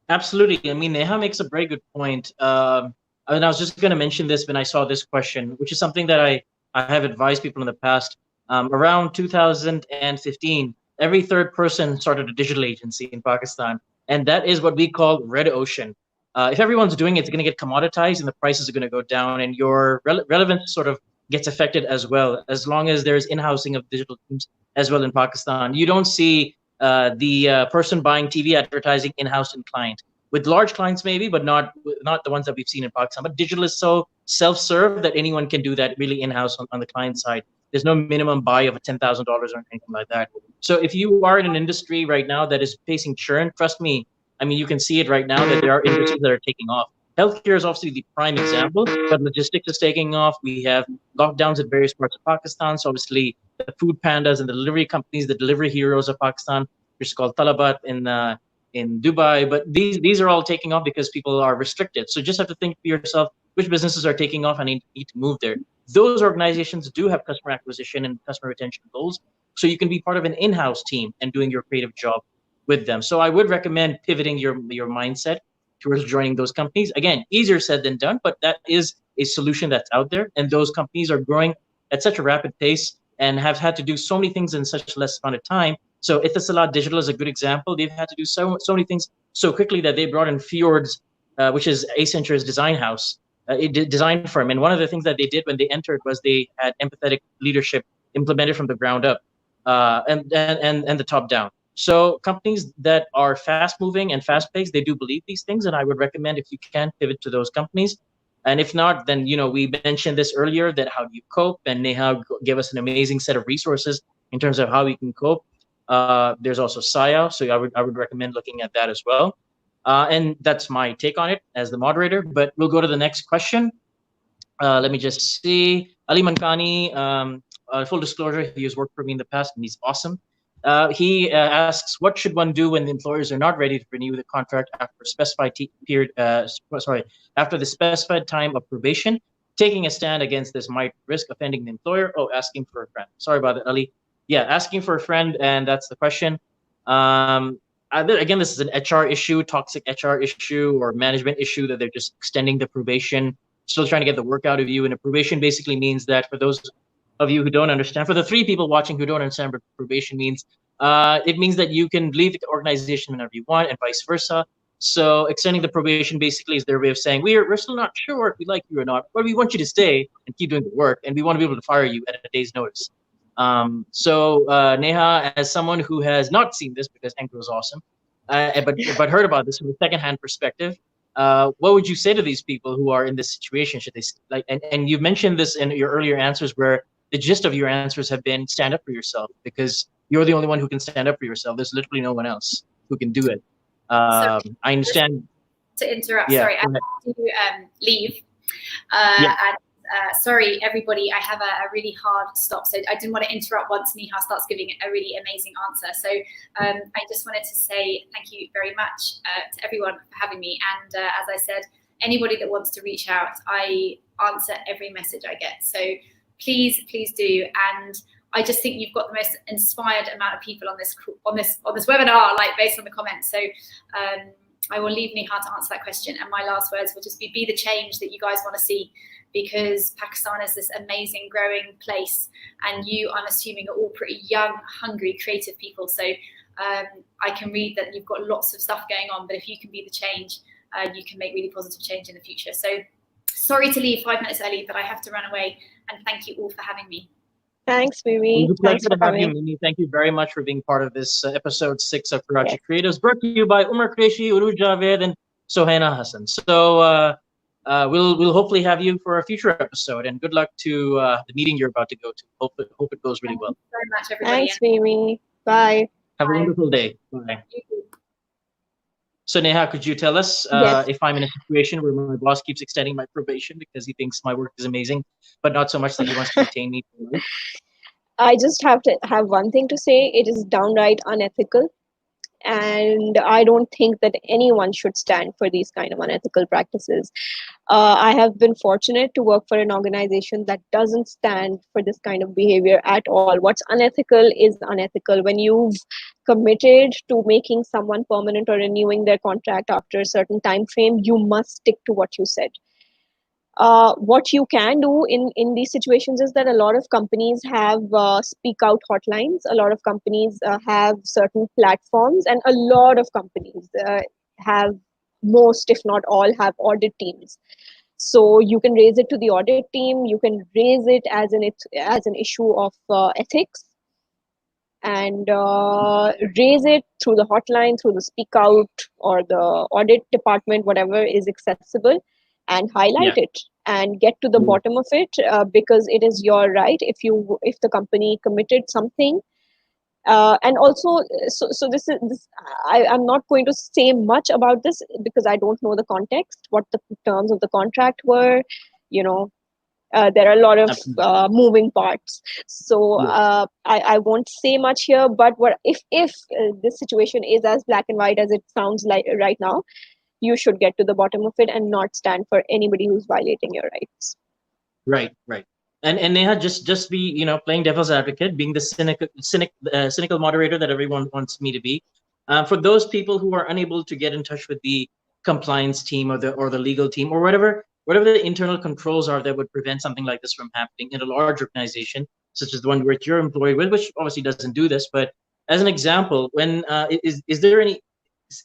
Absolutely. I mean, Neha makes a very good point. And I was just going to mention this when I saw this question, which is something that I have advised people in the past. Around 2015, every third person started a digital agency in Pakistan. And that is what we call red ocean. If everyone's doing it, it's going to get commoditized and the prices are going to go down, and your relevance sort of gets affected as well, as long as there's in-housing of digital teams as well in Pakistan. You don't see the person buying TV advertising in-house in client. With large clients maybe, but not the ones that we've seen in Pakistan. But digital is so self-serve that anyone can do that really in-house on the client side. There's no minimum buy of $10,000 or anything like that. So if you are in an industry right now that is facing churn, trust me, I mean, you can see it right now that there are industries that are taking off. Healthcare is obviously the prime example, but logistics is taking off. We have lockdowns at various parts of Pakistan. So obviously the food pandas and the delivery companies, the delivery heroes of Pakistan, which is called Talabat in Dubai. But these are all taking off because people are restricted. So just have to think for yourself, which businesses are taking off and need to move there. Those organizations do have customer acquisition and customer retention goals. So you can be part of an in-house team and doing your creative job with them. So I would recommend pivoting your mindset towards joining those companies. Again, easier said than done, but that is a solution that's out there. And those companies are growing at such a rapid pace and have had to do so many things in such less amount of time. So Etisalat Digital is a good example. They've had to do so many things so quickly that they brought in Fjords, which is Accenture's design house, design firm. And one of the things that they did when they entered was they had empathetic leadership implemented from the ground up and the top down. So companies that are fast moving and fast paced, they do believe these things. And I would recommend, if you can, pivot to those companies. And if not, then, we mentioned this earlier, that how you cope, and Neha gave us an amazing set of resources in terms of how we can cope. There's also Saya. So I would recommend looking at that as well. And that's my take on it as the moderator, but we'll go to the next question. Let me just see. Ali Mankani, full disclosure, he has worked for me in the past and he's awesome. He asks, what should one do when the employers are not ready to renew the contract after a specified period? After the specified time of probation. Taking a stand against this might risk offending the employer. Oh, asking for a friend. Sorry about that, Ali. Yeah, asking for a friend, and that's the question. Again, this is an HR issue, toxic HR issue, or management issue, that they're just extending the probation, still trying to get the work out of you. And a probation basically means that, for those of you who don't understand, for the 3 people watching who don't understand what probation means, it means that you can leave the organization whenever you want, and vice versa. So extending the probation basically is their way of saying, we're still not sure if we like you or not, but we want you to stay and keep doing the work, and we want to be able to fire you at a day's notice. So Neha, as someone who has not seen this, because Anchor was awesome, but heard about this from a secondhand perspective, what would you say to these people who are in this situation? Should they and you've mentioned this in your earlier answers, where the gist of your answers have been stand up for yourself, because you're the only one who can stand up for yourself. There's literally no one else who can do it. I understand. To interrupt, yeah, sorry, I have to leave. And sorry, everybody, I have a really hard stop. So I didn't want to interrupt once Neha starts giving a really amazing answer. So I just wanted to say thank you very much to everyone for having me. And as I said, anybody that wants to reach out, I answer every message I get. So please do. And I just think you've got the most inspired amount of people on this webinar, like based on the comments. So I will leave Neha to answer that question. And my last words will just be the change that you guys want to see, because Pakistan is this amazing growing place, and you, I'm assuming, are all pretty young, hungry, creative people. So I can read that you've got lots of stuff going on, but if you can be the change, you can make really positive change in the future. So sorry to leave 5 minutes early, but I have to run away. And thank you all for having me. Thanks, Mimi. It was a pleasure to have you, Mimi. Thank you very much for being part of this episode 6 of Karachi Creatives, brought to you by Umar Qureshi, Uruj Javed, and Sohaina Hassan. So we'll hopefully have you for a future episode, and good luck to the meeting you're about to go to. Hope it goes really well. Thank you very much, everybody. Thanks, Mimi. Bye. Have a wonderful day. Bye. So Neha, could you tell us if I'm in a situation where my boss keeps extending my probation because he thinks my work is amazing, but not so much that he wants to retain me for life? I just have to have one thing to say. It is downright unethical. And I don't think that anyone should stand for these kind of unethical practices. I have been fortunate to work for an organization that doesn't stand for this kind of behavior at all. What's unethical is unethical. When you've committed to making someone permanent or renewing their contract after a certain time frame, you must stick to what you said. What you can do in these situations is that a lot of companies have speak out hotlines. A lot of companies have certain platforms, and a lot of companies have, most if not all, have audit teams. So you can raise it to the audit team. You can raise it as an issue of ethics, and raise it through the hotline, through the speak out or the audit department, whatever is accessible, and highlight it and get to the bottom of it, because it is your right. If the company committed something, and also, so this is I'm not going to say much about this because I don't know the context, what the terms of the contract were. There are a lot of moving parts, so I won't say much here. But if this situation is as black and white as it sounds like right now, you should get to the bottom of it and not stand for anybody who's violating your rights. Right. And Neha, just be playing devil's advocate, being the cynical moderator that everyone wants me to be. For those people who are unable to get in touch with the compliance team or the legal team or whatever the internal controls are that would prevent something like this from happening in a large organization such as the one which you're employed with, which obviously doesn't do this, but as an example, when is there any,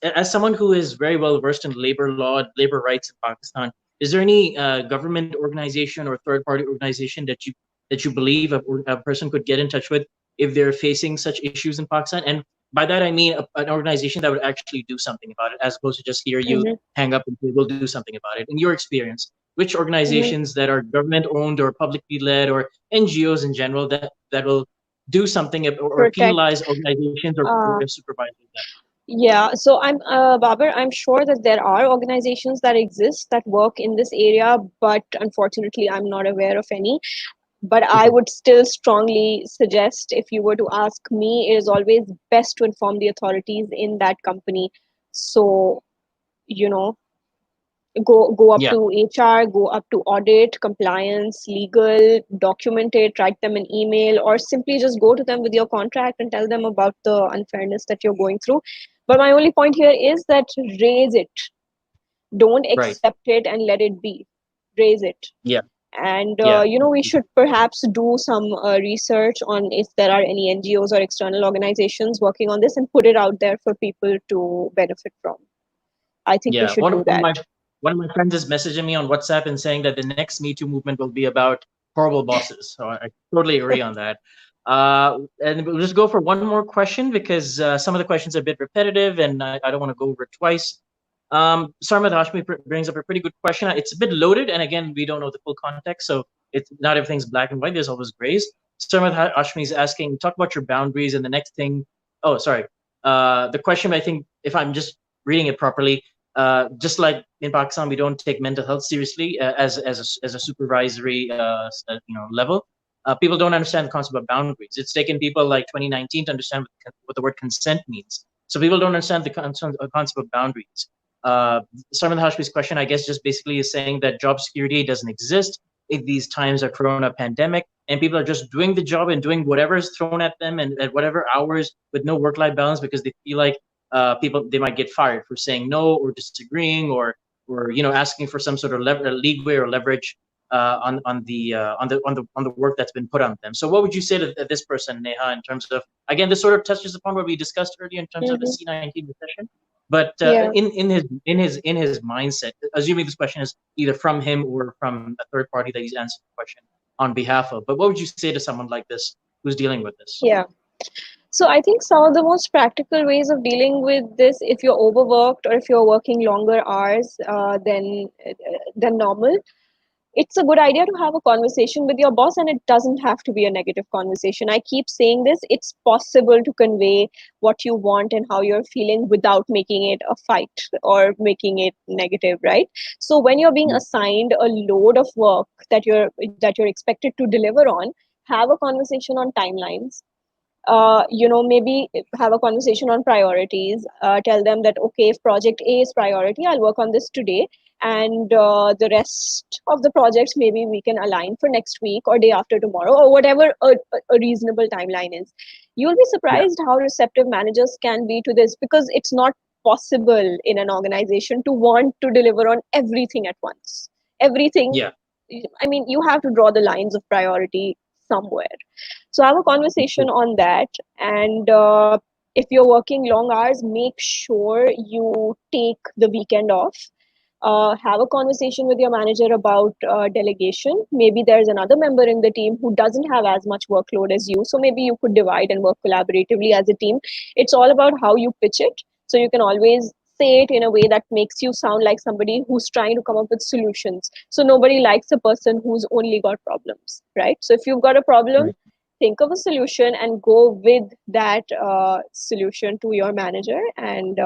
as someone who is very well versed in labor law, labor rights in Pakistan, is there any government organization or third-party organization that you believe a person could get in touch with if they're facing such issues in Pakistan? And by that I mean an organization that would actually do something about it, as opposed to just hear you hang up and say we'll do something about it. In your experience, which organizations that are government-owned or publicly led or NGOs in general that will do something or penalize organizations or supervise that? Yeah, so Babar, I'm sure that there are organizations that exist that work in this area, but unfortunately, I'm not aware of any. But I would still strongly suggest, if you were to ask me, it is always best to inform the authorities in that company. So, go up to HR, go up to audit, compliance, legal, document it, write them an email, or simply just go to them with your contract and tell them about the unfairness that you're going through. But my only point here is that raise it. Don't accept it and let it be. Raise it. Yeah. And, we should perhaps do some research on if there are any NGOs or external organizations working on this and put it out there for people to benefit from. I think we should do that. One of my friends is messaging me on WhatsApp and saying that the next Me Too movement will be about horrible bosses. So I totally agree on that. And we'll just go for one more question because some of the questions are a bit repetitive and I don't want to go over it twice. Sarmad Hashmi brings up a pretty good question. It's a bit loaded, and again, we don't know the full context, so it's not everything's black and white. There's always grays. Sarmad Hashmi is asking, talk about your boundaries, and the next thing. Oh, sorry. The question, I think, if I'm just reading it properly, just like in Pakistan, we don't take mental health seriously as a supervisory level. People don't understand the concept of boundaries. It's taken people like 2019 to understand what the word consent means. So people don't understand the concept of boundaries. Sarmad Hashmi's question, I guess, just basically is saying that job security doesn't exist in these times of corona pandemic, and people are just doing the job and doing whatever is thrown at them and at whatever hours with no work-life balance because they feel like they might get fired for saying no or disagreeing or asking for some sort of leeway or leverage on the work that's been put on them. So what would you say to this person, Neha, in terms of, again, this sort of touches upon what we discussed earlier in terms of the C-19 recession? But in his mindset, assuming this question is either from him or from a third party that he's answering the question on behalf of, but what would you say to someone like this who's dealing with this? Yeah. So I think some of the most practical ways of dealing with this, if you're overworked or if you're working longer hours than normal, it's a good idea to have a conversation with your boss, and it doesn't have to be a negative conversation. I keep saying this, it's possible to convey what you want and how you're feeling without making it a fight or making it negative, right? So when you're being assigned a load of work that you're expected to deliver on, have a conversation on timelines. Maybe have a conversation on priorities. Tell them that, okay, if project A is priority, I'll work on this today, and the rest of the projects maybe we can align for next week or day after tomorrow, or whatever a reasonable timeline is. You'll be surprised how receptive managers can be to this, because it's not possible in an organization to want to deliver on everything at once. Everything. I mean, you have to draw the lines of priority somewhere. So have a conversation on that. And if you're working long hours, make sure you take the weekend off. Have a conversation with your manager about delegation. Maybe there's another member in the team who doesn't have as much workload as you. So maybe you could divide and work collaboratively as a team. It's all about how you pitch it. So you can always say it in a way that makes you sound like somebody who's trying to come up with solutions. So nobody likes a person who's only got problems, right? So if you've got a problem, think of a solution and go with that solution to your manager, and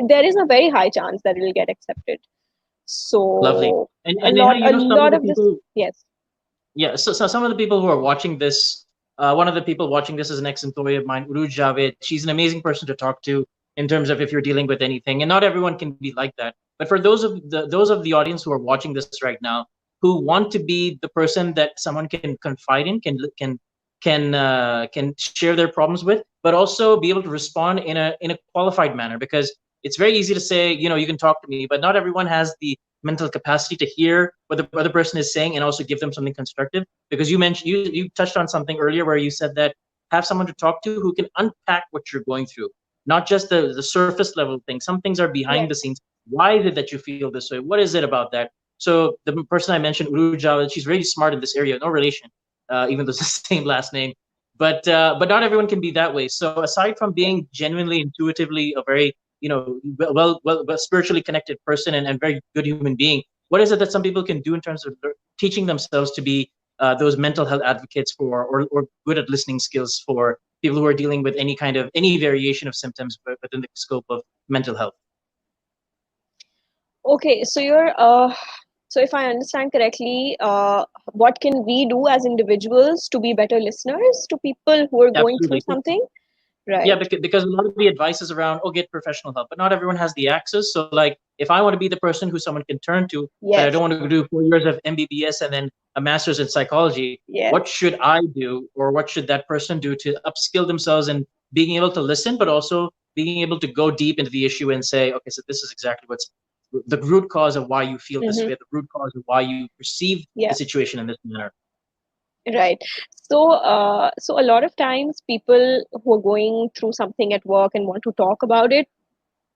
there is a very high chance that it will get accepted. So lovely. And a lot of people, this, yes. So some of the people who are watching this, one of the people watching this is an ex-employee of mine, Uruj Javed. She's an amazing person to talk to in terms of if you're dealing with anything, and not everyone can be like that. But for those of the audience who are watching this right now, who want to be the person that someone can confide in, can share their problems with, but also be able to respond in a qualified manner, because it's very easy to say, you can talk to me, but not everyone has the mental capacity to hear what the other person is saying and also give them something constructive. Because you mentioned, you touched on something earlier where you said that have someone to talk to who can unpack what you're going through, not just the surface level things. Some things are behind the scenes. Why is it that you feel this way? What is it about that? So the person I mentioned, Uruja, she's really smart in this area. No relation, even though it's the same last name. But not everyone can be that way. So aside from being genuinely, intuitively a very well spiritually connected person and very good human being, what is it that some people can do in terms of teaching themselves to be those mental health advocates for, or good at listening skills for people who are dealing with any variation of symptoms within the scope of mental health? Okay, so so if I understand correctly, what can we do as individuals to be better listeners to people who are going through something? Right. Yeah, because a lot of the advice is around, get professional help, but not everyone has the access. So like, if I want to be the person who someone can turn to, but I don't want to do 4 years of MBBS and then a master's in psychology, what should I do, or what should that person do to upskill themselves in being able to listen, but also being able to go deep into the issue and say, okay, so this is exactly what's the root cause of why you feel this way, the root cause of why you perceive the situation in this manner. Right. So a lot of times people who are going through something at work and want to talk about it,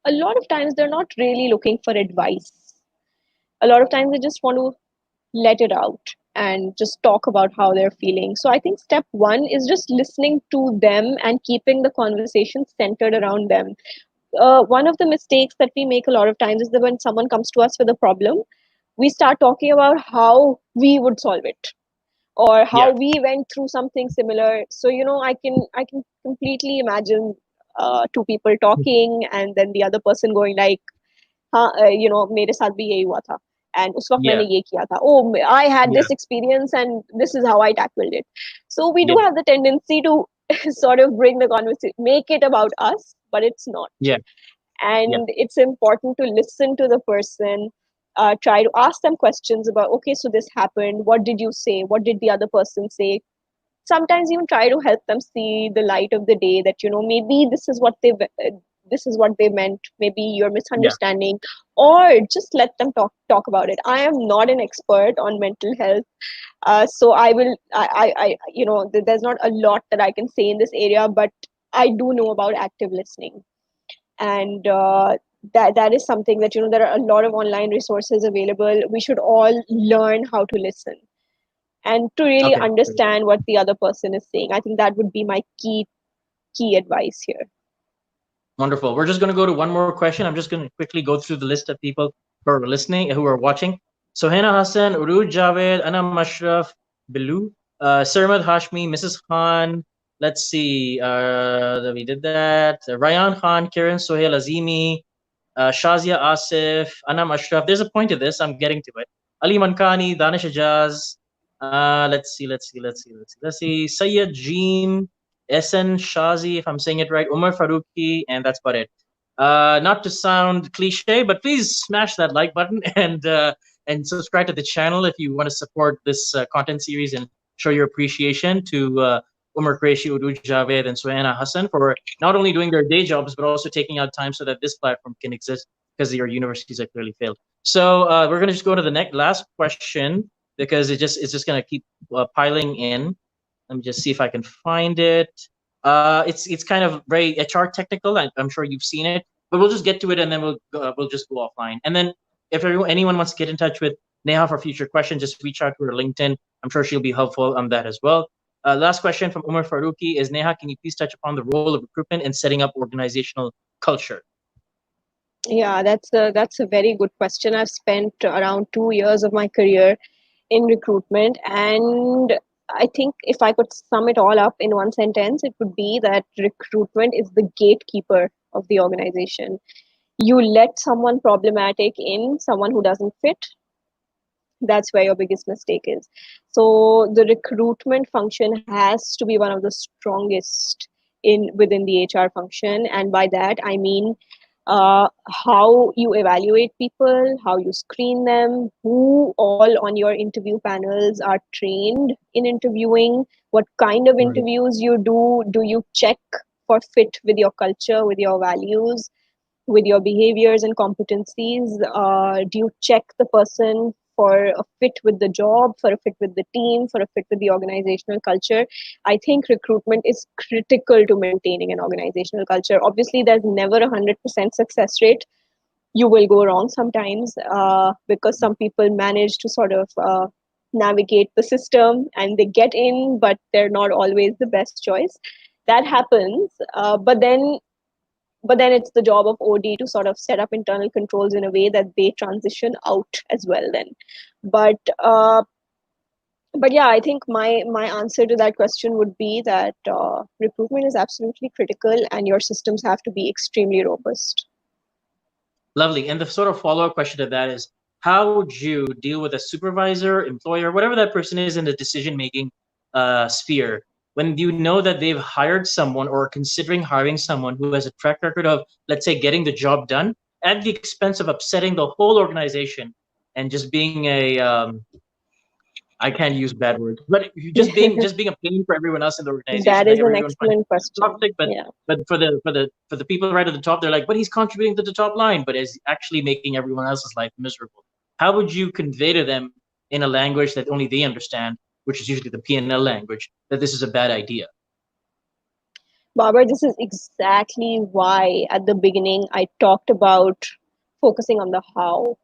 a lot of times they're not really looking for advice. A lot of times they just want to let it out and just talk about how they're feeling. So I think step one is just listening to them and keeping the conversation centered around them. One of the mistakes that we make a lot of times is that when someone comes to us with a problem, we start talking about how we would solve it, or how we went through something similar. So I can completely imagine two people talking, and then the other person going like, मेरे साथ भी यही हुआ था, and उस वक्त मैंने ये किया था, oh, I had this experience and this is how I tackled it. So we do have the tendency to sort of bring the conversation, make it about us, but it's not. And it's important to listen to the person, try to ask them questions about, okay, so this happened, what did you say, what did the other person say? Sometimes even try to help them see the light of the day, that maybe this is what they meant, maybe you're misunderstanding, or just let them talk about it. I am not an expert on mental health, so there's not a lot that I can say in this area, but I do know about active listening. And that is something that, there are a lot of online resources available. We should all learn how to listen and to really Okay. understand what the other person is saying. I think that would be my key advice here. Wonderful. We're just going to go to one more question. I'm just going to quickly go through the list of people who are listening, who are watching. Sohena Hassan, Uruj Javed, Anna Mashraf, Bilu, Sarmad Hashmi, Mrs. Khan. Let's see. We did that. Ryan Khan, Kiran Sohail Azimi, Shazia Asif, Anam Ashraf. There's a point to this. I'm getting to it. Ali Mankani, Danish Ajaz. Let's see. Sayyid Jeem, SN Shazi, if I'm saying it right, Umar Faruqi, and that's about it. Not to sound cliche, but please smash that like button and subscribe to the channel if you want to support this content series and show your appreciation to Umar Qureshi, Uduj Javed, and Suhaina Hassan for not only doing their day jobs, but also taking out time so that this platform can exist because your universities have clearly failed. So we're going to just go to the last question because it's just going to keep piling in. Let me just see if I can find it. It's kind of very HR technical. I'm sure you've seen it, but we'll just get to it and then we'll just go offline. And then if anyone wants to get in touch with Neha for future questions, just reach out to her LinkedIn. I'm sure she'll be helpful on that as well. Last question from Umar Faruqi is, Neha, can you please touch upon the role of recruitment in setting up organizational culture? Yeah, that's a very good question. I've spent around 2 years of my career in recruitment, and I think if I could sum it all up in one sentence, it would be that recruitment is the gatekeeper of the organization. You let someone problematic in, someone who doesn't fit, that's where your biggest mistake is. So the recruitment function has to be one of the strongest within the HR function, and by that I mean how you evaluate people, how you screen them, who all on your interview panels are trained in interviewing, what kind of interviews you do you check for fit with your culture, with your values, with your behaviors and competencies? Do you check the person for a fit with the job, for a fit with the team, for a fit with the organizational culture? I think recruitment is critical to maintaining an organizational culture. Obviously, there's never 100% success rate. You will go wrong sometimes because some people manage to sort of navigate the system and they get in, but they're not always the best choice. That happens. But then it's the job of OD to sort of set up internal controls in a way that they transition out as well then. But yeah, I think my answer to that question would be that recruitment is absolutely critical and your systems have to be extremely robust. Lovely. And the sort of follow-up question to that is, how would you deal with a supervisor, employer, whatever that person is in the decision-making sphere, when you know that they've hired someone or considering hiring someone who has a track record of, let's say, getting the job done at the expense of upsetting the whole organization and just being a I can't use bad words, but just being a pain for everyone else in the organization. That is an excellent question. Toxic, but for the people right at the top, they're like, but he's contributing to the top line, but is actually making everyone else's life miserable. How would you convey to them in a language that only they understand, which is usually the P&L language, that this is a bad idea? Babar, this is exactly why at the beginning I talked about focusing on the how.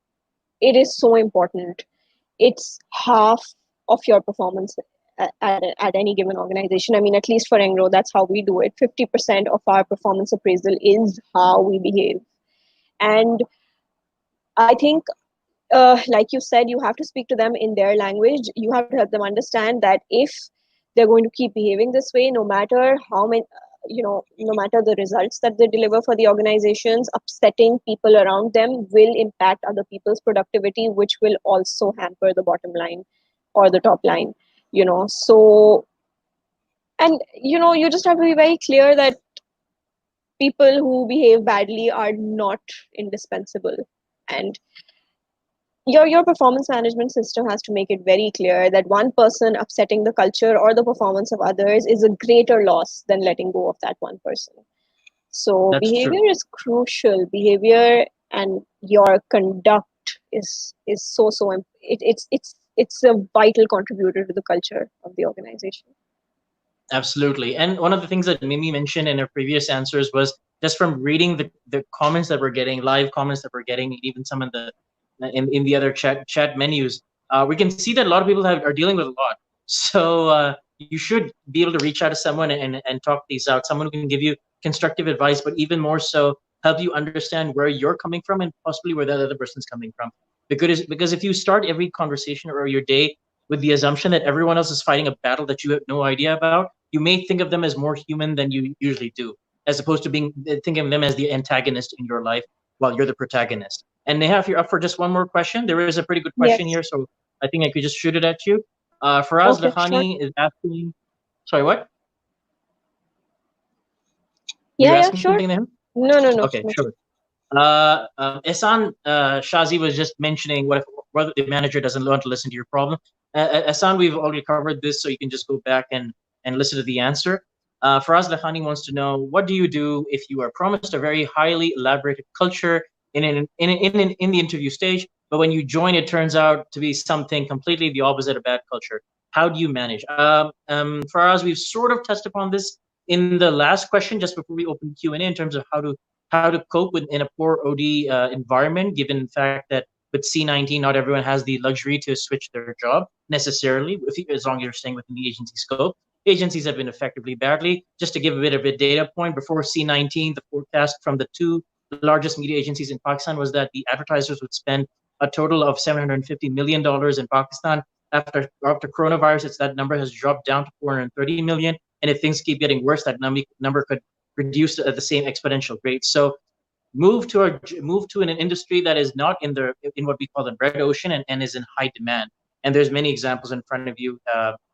It is so important. It's half of your performance at any given organization. I mean, at least for Engro, that's how we do it. 50% of our performance appraisal is how we behave. And I think, like you said, you have to speak to them in their language. You have to help them understand that if they're going to keep behaving this way, no matter how many, no matter the results that they deliver for the organizations, upsetting people around them will impact other people's productivity, which will also hamper the bottom line or the top line. So, and you just have to be very clear that people who behave badly are not indispensable, and your performance management system has to make it very clear that one person upsetting the culture or the performance of others is a greater loss than letting go of that one person. So That's behavior true. is crucial. Behavior and your conduct is it's a vital contributor to the culture of the organization. Absolutely. And one of the things that Mimi mentioned in her previous answers was just from reading the comments that we're getting, live comments that we're getting, even some in the other chat menus, we can see that a lot of people are dealing with a lot. So you should be able to reach out to someone and talk these out. Someone who can give you constructive advice, but even more so, help you understand where you're coming from and possibly where the other person's coming from. Because if you start every conversation or your day with the assumption that everyone else is fighting a battle that you have no idea about, you may think of them as more human than you usually do, as opposed to thinking of them as the antagonist in your life while you're the protagonist. And Neha, if you're up for just one more question, there is a pretty good question here, so I think I could just shoot it at you. Faraz Lahani is asking, sorry, what? Yeah, You're asking sure. something to him? No. Okay, sure. Ehsan Shazi was just mentioning what if the manager doesn't want to listen to your problem. Ehsan, we've already covered this, so you can just go back and listen to the answer. Faraz Lahani wants to know, what do you do if you are promised a very highly elaborated culture in the interview stage, but when you join, it turns out to be something completely the opposite of bad culture? How do you manage? Faraz, we've sort of touched upon this in the last question just before we open Q&A in terms of how to cope in a poor OD environment, given the fact that with C19, not everyone has the luxury to switch their job necessarily, as long as you're staying within the agency scope. Agencies have been effectively badly. Just to give a bit of a data point, before C19, the forecast from the two largest media agencies in Pakistan was that the advertisers would spend a total of $750 million in Pakistan. After coronavirus, that number has dropped down to 430 million. And if things keep getting worse, that number could reduce at the same exponential rate. So move to an industry that is not in what we call the red ocean and is in high demand. And there's many examples in front of you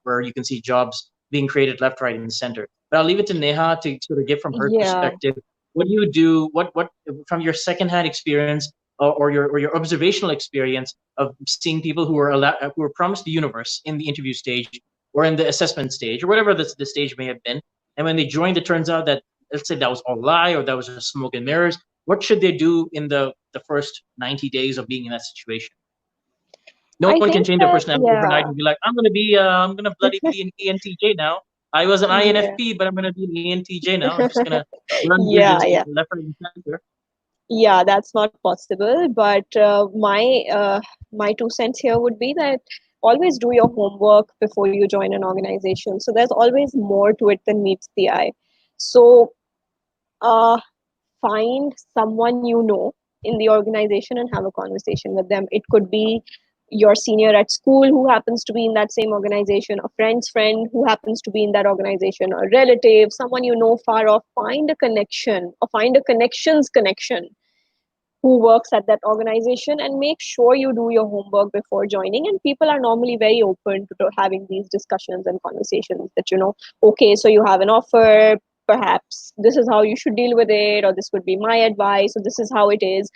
where you can see jobs being created left, right, and center. But I'll leave it to Neha to sort of give from her perspective. What do you do? What from your secondhand experience or your observational experience of seeing people who are promised the universe in the interview stage or in the assessment stage or whatever the stage may have been, and when they joined, it turns out that, let's say, that was all lie or that was just smoke and mirrors. What should they do in the first 90 days of being in that situation? No one can change their personality overnight and be like, I'm gonna bloody be an ENTJ now. I was an INFP, but I'm gonna be an ENTJ now. I'm just gonna run bridges left, right, and center. Yeah, that's not possible. But my 2 cents here would be that always do your homework before you join an organization. So there's always more to it than meets the eye. So find someone you know in the organization and have a conversation with them. It could be your senior at school who happens to be in that same organization, a friend's friend who happens to be in that organization, a relative, someone you know far off. Find a connection or find a connections connection who works at that organization, and make sure you do your homework before joining. And people are normally very open to having these discussions and conversations that, okay, so you have an offer, perhaps this is how you should deal with it, or this would be my advice, or this is how it is.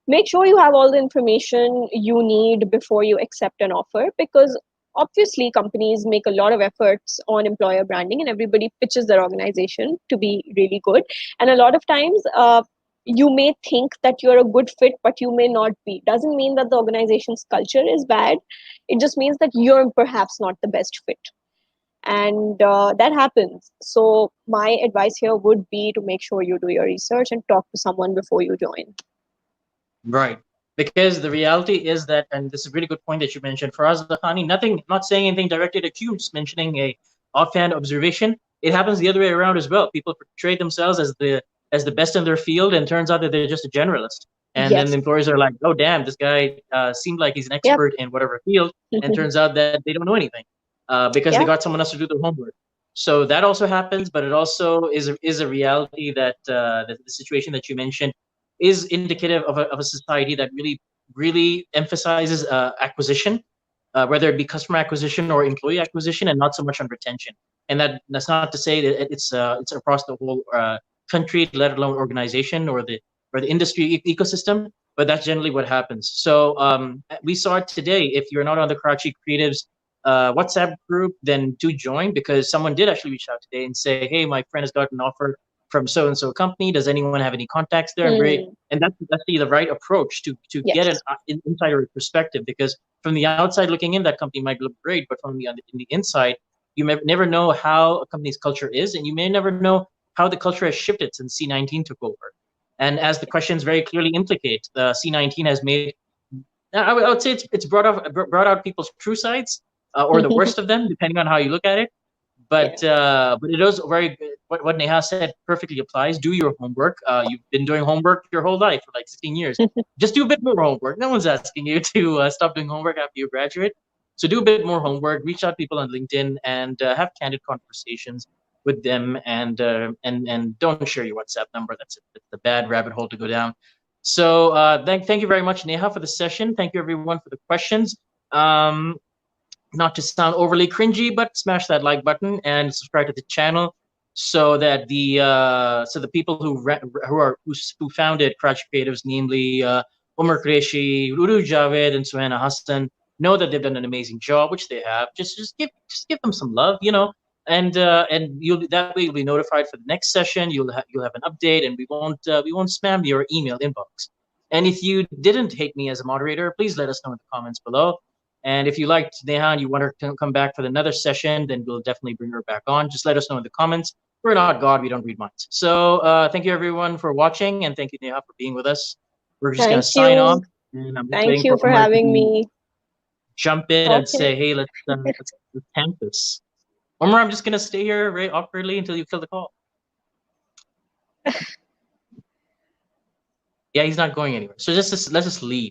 Make sure you have all the information you need before you accept an offer, because obviously companies make a lot of efforts on employer branding and everybody pitches their organization to be really good. And a lot of times you may think that you're a good fit, but you may not be. Doesn't mean that the organization's culture is bad. It just means that you're perhaps not the best fit. And that happens. So my advice here would be to make sure you do your research and talk to someone before you join. Right. Because the reality is that, and this is a really good point that you mentioned, Faraz Lahani, not saying anything directed at you, just mentioning a offhand observation. It happens the other way around as well. People portray themselves as the best in their field, and turns out that they're just a generalist. And then the employers are like, oh, damn, this guy seemed like he's an expert in whatever field, and turns out that they don't know anything because they got someone else to do their homework. So that also happens, but it also is a reality that the situation that you mentioned is indicative of a society that really emphasizes acquisition, whether it be customer acquisition or employee acquisition, and not so much on retention. And that's not to say that it's across the whole country, let alone organization or the industry ecosystem, but that's generally what happens. So we saw it today. If you're not on the Karachi Creatives WhatsApp group, then do join, because someone did actually reach out today and say, hey, my friend has got an offer from so-and-so company. Does anyone have any contacts there? And that's the right approach to get an insider perspective, because from the outside looking in, that company might look great, but from the inside, You may never know how a company's culture is, and you may never know how the culture has shifted since C19 took over. And as the questions very clearly implicate, C19 has made, I would say it's brought out people's true sides, or the worst of them, depending on how you look at it. But it is very good. What Neha said perfectly applies. Do your homework. You've been doing homework your whole life for like 16 years. Just do a bit more homework. No one's asking you to stop doing homework after you graduate. So do a bit more homework. Reach out to people on LinkedIn and have candid conversations with them. And don't share your WhatsApp number. That's a bad rabbit hole to go down. So thank you very much, Neha, for the session. Thank you everyone for the questions. Not to sound overly cringy, but smash that like button and subscribe to the channel so that the people who founded Crouch Creatives, namely Umar Qureshi, Ruru Javed, and Suhaina Hassan, know that they've done an amazing job, which they have. Just give them some love, and that way you'll be notified for the next session. You'll have an update, and we won't spam your email inbox. And if you didn't hate me as a moderator, please let us know in the comments below. And if you liked Neha and you want her to come back for another session, then we'll definitely bring her back on. Just let us know in the comments. We're not God, we don't read minds. So thank you everyone for watching, and thank you, Neha, for being with us. We're just going to sign off. And I'm Thank you for having me. Jump in and say, hey, let's campus. Omar, I'm just going to stay here very awkwardly until you kill the call. Yeah, he's not going anywhere. So let's just leave.